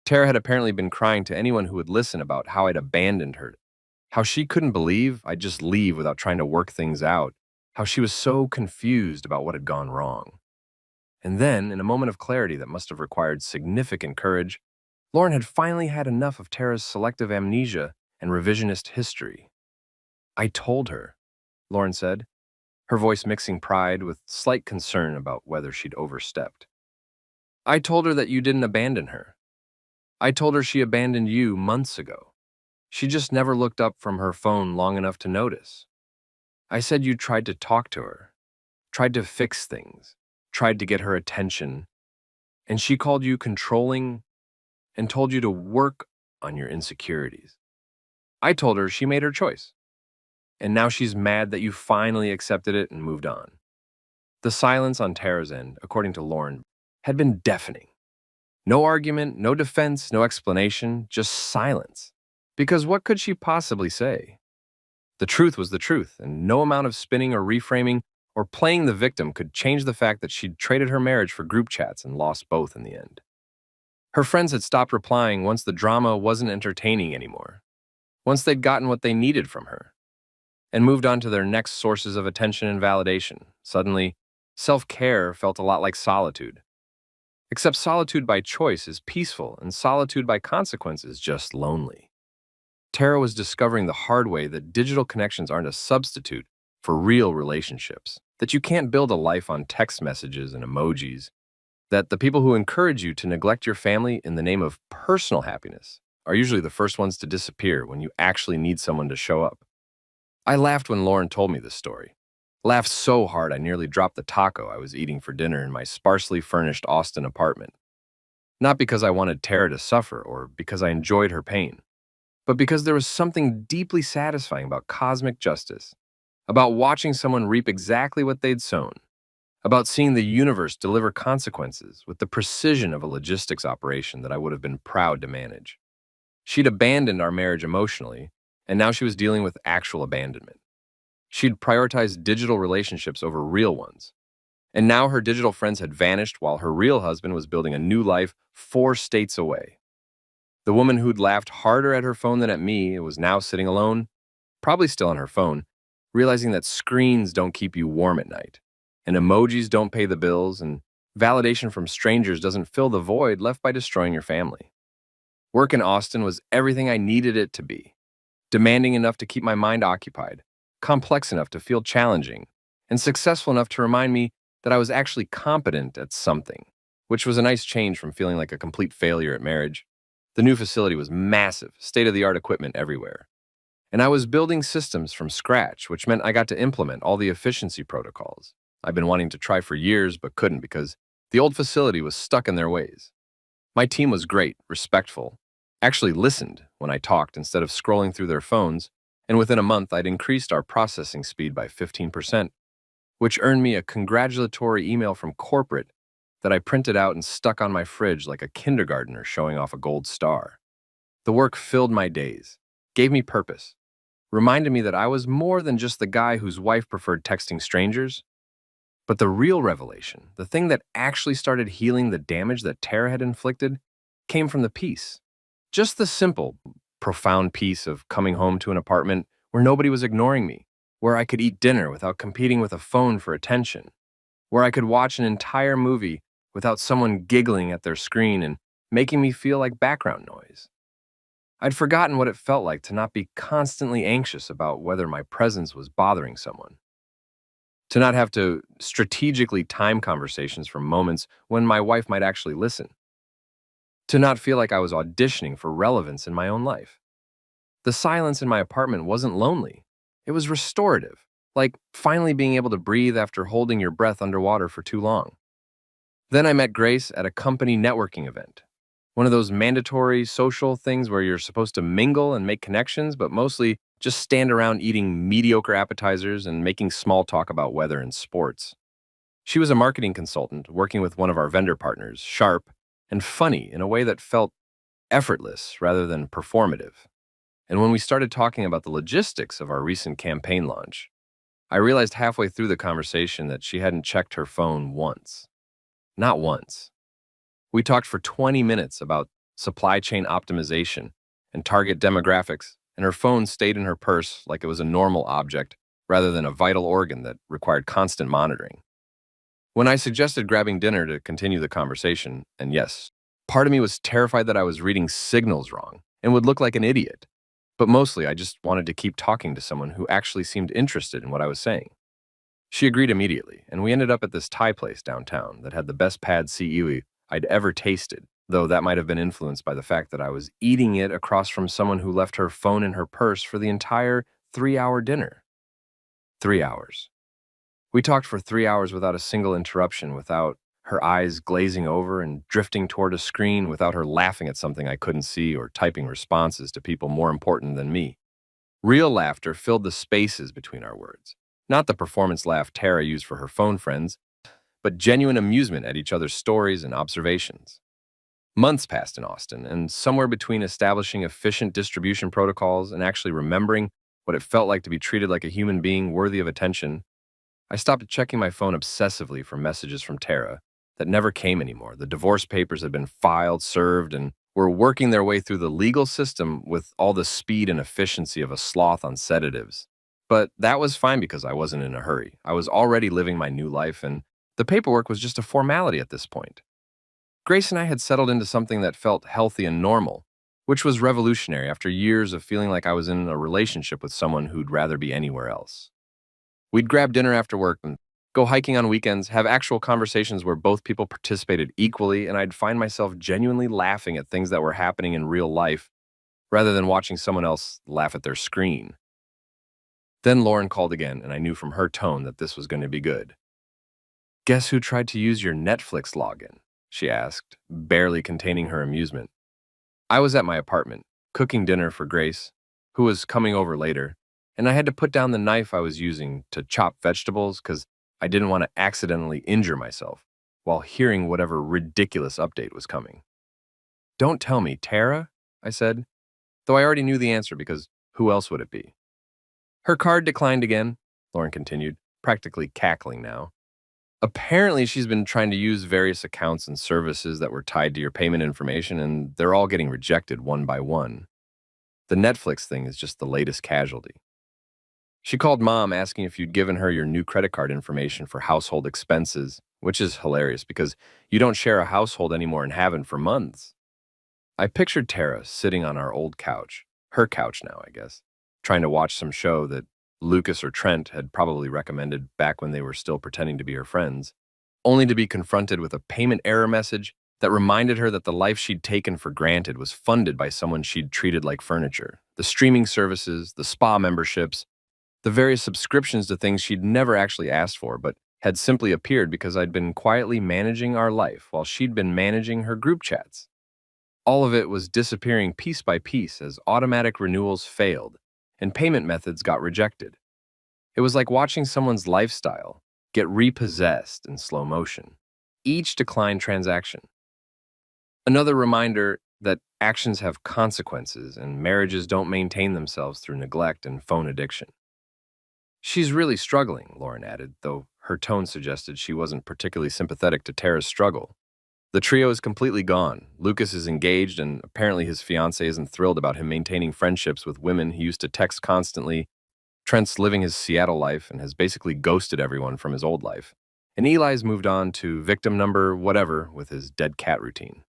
Tara had apparently been crying to anyone who would listen about how I'd abandoned her, how she couldn't believe I'd just leave without trying to work things out, how she was so confused about what had gone wrong. And then, in a moment of clarity that must have required significant courage, Lauren had finally had enough of Tara's selective amnesia and revisionist history. "I told her," Lauren said, her voice mixing pride with slight concern about whether she'd overstepped. "I told her that you didn't abandon her. I told her she abandoned you months ago. She just never looked up from her phone long enough to notice. I said you tried to talk to her, tried to fix things, tried to get her attention, and she called you controlling and told you to work on your insecurities. I told her she made her choice, and now she's mad that you finally accepted it and moved on. The silence on Tara's end, according to Lauren, had been deafening. No argument, no defense, no explanation, just silence. Because what could she possibly say? The truth was the truth, and no amount of spinning or reframing or playing the victim could change the fact that she'd traded her marriage for group chats and lost both in the end. Her friends had stopped replying once the drama wasn't entertaining anymore, once they'd gotten what they needed from her, and moved on to their next sources of attention and validation. Suddenly, self-care felt a lot like solitude. Except solitude by choice is peaceful, and solitude by consequence is just lonely. Tara was discovering the hard way that digital connections aren't a substitute for real relationships, that you can't build a life on text messages and emojis, that the people who encourage you to neglect your family in the name of personal happiness are usually the first ones to disappear when you actually need someone to show up. I laughed when Lauren told me this story. Laughed so hard I nearly dropped the taco I was eating for dinner in my sparsely furnished Austin apartment. Not because I wanted Tara to suffer or because I enjoyed her pain, but because there was something deeply satisfying about cosmic justice, about watching someone reap exactly what they'd sown, about seeing the universe deliver consequences with the precision of a logistics operation that I would have been proud to manage. She'd abandoned our marriage emotionally, and now she was dealing with actual abandonment. She'd prioritized digital relationships over real ones, and now her digital friends had vanished while her real husband was building a new life 4 states away. The woman who'd laughed harder at her phone than at me was now sitting alone, probably still on her phone, realizing that screens don't keep you warm at night, and emojis don't pay the bills, and validation from strangers doesn't fill the void left by destroying your family. Work in Austin was everything I needed it to be, demanding enough to keep my mind occupied, complex enough to feel challenging, and successful enough to remind me that I was actually competent at something, which was a nice change from feeling like a complete failure at marriage. The new facility was massive, state-of-the-art equipment everywhere. And I was building systems from scratch, which meant I got to implement all the efficiency protocols I've been wanting to try for years but couldn't because the old facility was stuck in their ways. My team was great, respectful, actually listened when I talked instead of scrolling through their phones, and within a month I'd increased our processing speed by 15%, which earned me a congratulatory email from corporate that I printed out and stuck on my fridge like a kindergartner showing off a gold star. The work filled my days, gave me purpose, reminded me that I was more than just the guy whose wife preferred texting strangers. But the real revelation, the thing that actually started healing the damage that Tara had inflicted, came from the peace. Just the simple, profound peace of coming home to an apartment where nobody was ignoring me, where I could eat dinner without competing with a phone for attention, where I could watch an entire movie without someone giggling at their screen and making me feel like background noise. I'd forgotten what it felt like to not be constantly anxious about whether my presence was bothering someone, to not have to strategically time conversations for moments when my wife might actually listen, to not feel like I was auditioning for relevance in my own life. The silence in my apartment wasn't lonely. It was restorative, like finally being able to breathe after holding your breath underwater for too long. Then I met Grace at a company networking event. One of those mandatory social things where you're supposed to mingle and make connections, but mostly just stand around eating mediocre appetizers and making small talk about weather and sports. She was a marketing consultant working with one of our vendor partners, sharp and funny in a way that felt effortless rather than performative. And when we started talking about the logistics of our recent campaign launch, I realized halfway through the conversation that she hadn't checked her phone once. Not once. We talked for 20 minutes about supply chain optimization and target demographics, and her phone stayed in her purse like it was a normal object rather than a vital organ that required constant monitoring. When I suggested grabbing dinner to continue the conversation, and yes, part of me was terrified that I was reading signals wrong and would look like an idiot, but mostly I just wanted to keep talking to someone who actually seemed interested in what I was saying. She agreed immediately, and we ended up at this Thai place downtown that had the best pad see ew I'd ever tasted, though that might have been influenced by the fact that I was eating it across from someone who left her phone in her purse for the entire 3 hour dinner. 3 hours. We talked for 3 hours without a single interruption, without her eyes glazing over and drifting toward a screen, without her laughing at something I couldn't see or typing responses to people more important than me. Real laughter filled the spaces between our words. Not the performance laugh Tara used for her phone friends, but genuine amusement at each other's stories and observations. Months passed in Austin, and somewhere between establishing efficient distribution protocols and actually remembering what it felt like to be treated like a human being worthy of attention, I stopped checking my phone obsessively for messages from Tara that never came anymore. The divorce papers had been filed, served, and were working their way through the legal system with all the speed and efficiency of a sloth on sedatives. But that was fine because I wasn't in a hurry. I was already living my new life, and the paperwork was just a formality at this point. Grace and I had settled into something that felt healthy and normal, which was revolutionary after years of feeling like I was in a relationship with someone who'd rather be anywhere else. We'd grab dinner after work and go hiking on weekends, have actual conversations where both people participated equally, and I'd find myself genuinely laughing at things that were happening in real life rather than watching someone else laugh at their screen. Then Lauren called again, and I knew from her tone that this was going to be good. "Guess who tried to use your Netflix login?" she asked, barely containing her amusement. I was at my apartment, cooking dinner for Grace, who was coming over later, and I had to put down the knife I was using to chop vegetables because I didn't want to accidentally injure myself while hearing whatever ridiculous update was coming. "Don't tell me, Tara?" I said, though I already knew the answer because who else would it be? "Her card declined again," Lauren continued, practically cackling now. "Apparently, she's been trying to use various accounts and services that were tied to your payment information, and they're all getting rejected one by one. The Netflix thing is just the latest casualty. She called Mom asking if you'd given her your new credit card information for household expenses, which is hilarious because you don't share a household anymore and haven't for months." I pictured Tara sitting on our old couch, her couch now, I guess, trying to watch some show that Lucas or Trent had probably recommended back when they were still pretending to be her friends, only to be confronted with a payment error message that reminded her that the life she'd taken for granted was funded by someone she'd treated like furniture. The streaming services, the spa memberships, the various subscriptions to things she'd never actually asked for, but had simply appeared because I'd been quietly managing our life while she'd been managing her group chats. All of it was disappearing piece by piece as automatic renewals failed and payment methods got rejected. It was like watching someone's lifestyle get repossessed in slow motion. Each declined transaction. Another reminder that actions have consequences and marriages don't maintain themselves through neglect and phone addiction. "She's really struggling," Lauren added, though her tone suggested she wasn't particularly sympathetic to Tara's struggle. "The trio is completely gone. Lucas is engaged, and apparently his fiancée isn't thrilled about him maintaining friendships with women he used to text constantly. Trent's living his Seattle life and has basically ghosted everyone from his old life. And Eli's moved on to victim number whatever with his dead cat routine.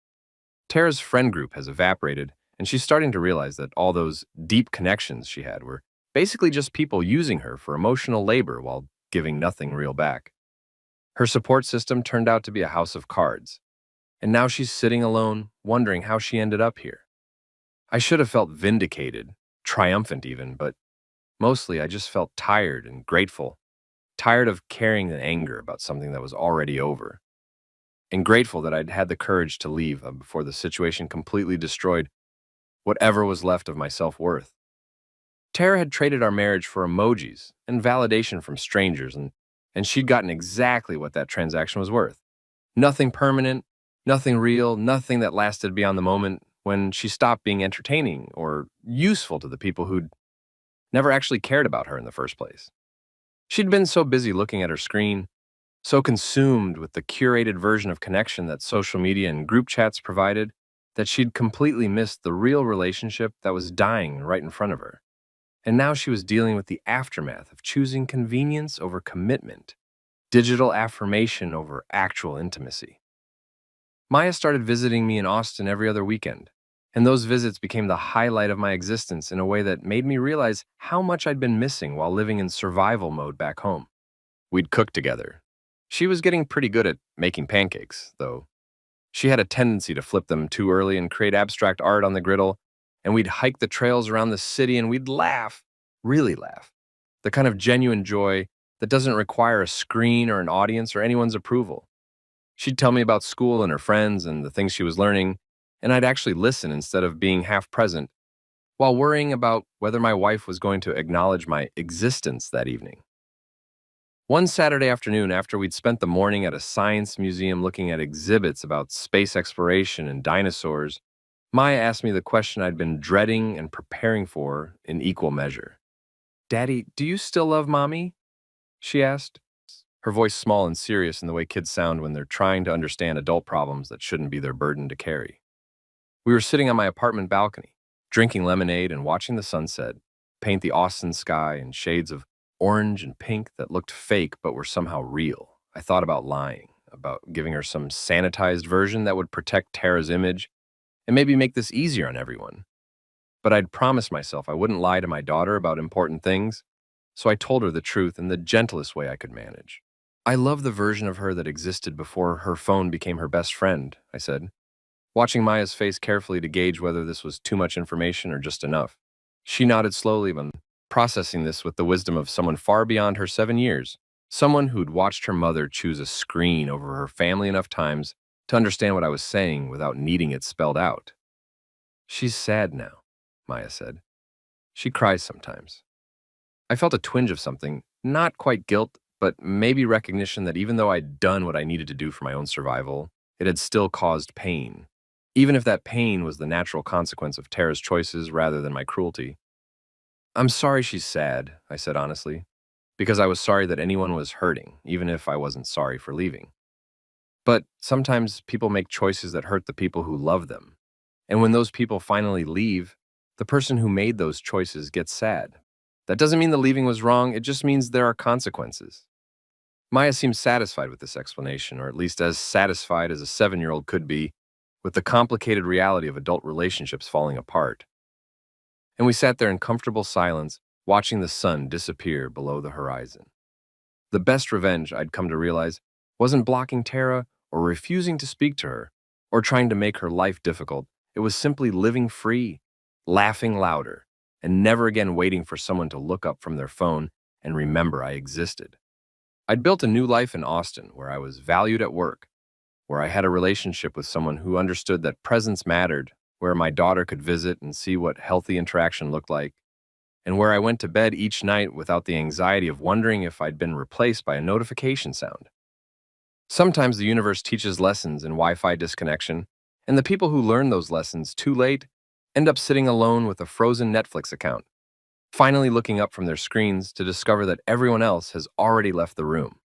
Tara's friend group has evaporated, and she's starting to realize that all those deep connections she had were basically just people using her for emotional labor while giving nothing real back. Her support system turned out to be a house of cards, and now she's sitting alone, wondering how she ended up here. I should have felt vindicated, triumphant even, but mostly I just felt tired and grateful, tired of carrying the anger about something that was already over, and grateful that I'd had the courage to leave before the situation completely destroyed whatever was left of my self-worth. Tara had traded our marriage for emojis and validation from strangers, and she'd gotten exactly what that transaction was worth. Nothing permanent, nothing real, nothing that lasted beyond the moment when she stopped being entertaining or useful to the people who'd never actually cared about her in the first place. She'd been so busy looking at her screen, so consumed with the curated version of connection that social media and group chats provided, that she'd completely missed the real relationship that was dying right in front of her. And now she was dealing with the aftermath of choosing convenience over commitment, digital affirmation over actual intimacy. Maya started visiting me in Austin every other weekend, and those visits became the highlight of my existence in a way that made me realize how much I'd been missing while living in survival mode back home. We'd cook together. She was getting pretty good at making pancakes, though She had a tendency to flip them too early and create abstract art on the griddle, and we'd hike the trails around the city and we'd laugh, really laugh. The kind of genuine joy that doesn't require a screen or an audience or anyone's approval. She'd tell me about school and her friends and the things she was learning, and I'd actually listen instead of being half present, while worrying about whether my wife was going to acknowledge my existence that evening. One Saturday afternoon, after we'd spent the morning at a science museum looking at exhibits about space exploration and dinosaurs, Maya asked me the question I'd been dreading and preparing for in equal measure. "Daddy, do you still love Mommy?" she asked, her voice small and serious in the way kids sound when they're trying to understand adult problems that shouldn't be their burden to carry. We were sitting on my apartment balcony, drinking lemonade and watching the sunset paint the Austin sky in shades of orange and pink that looked fake but were somehow real. I thought about lying, about giving her some sanitized version that would protect Tara's image and maybe make this easier on everyone. But I'd promised myself I wouldn't lie to my daughter about important things, so I told her the truth in the gentlest way I could manage. "I love the version of her that existed before her phone became her best friend," I said, watching Maya's face carefully to gauge whether this was too much information or just enough. She nodded slowly, but processing this with the wisdom of someone far beyond her 7 years, someone who'd watched her mother choose a screen over her family enough times to understand what I was saying without needing it spelled out. "She's sad now," Maya said. "She cries sometimes." I felt a twinge of something, not quite guilt, but maybe recognition that even though I'd done what I needed to do for my own survival, it had still caused pain, even if that pain was the natural consequence of Tara's choices rather than my cruelty. "I'm sorry she's sad," I said honestly, because I was sorry that anyone was hurting, even if I wasn't sorry for leaving. But sometimes people make choices that hurt the people who love them. And when those people finally leave, the person who made those choices gets sad. That doesn't mean the leaving was wrong, it just means there are consequences. Maya seemed satisfied with this explanation, or at least as satisfied as a 7-year-old could be with the complicated reality of adult relationships falling apart. And we sat there in comfortable silence, watching the sun disappear below the horizon. The best revenge, I'd come to realize, wasn't blocking Tara or refusing to speak to her or trying to make her life difficult. It was simply living free, laughing louder, and never again waiting for someone to look up from their phone and remember I existed. I'd built a new life in Austin where I was valued at work, where I had a relationship with someone who understood that presence mattered, where my daughter could visit and see what healthy interaction looked like, and where I went to bed each night without the anxiety of wondering if I'd been replaced by a notification sound. Sometimes the universe teaches lessons in Wi-Fi disconnection, and the people who learn those lessons too late end up sitting alone with a frozen Netflix account, finally looking up from their screens to discover that everyone else has already left the room.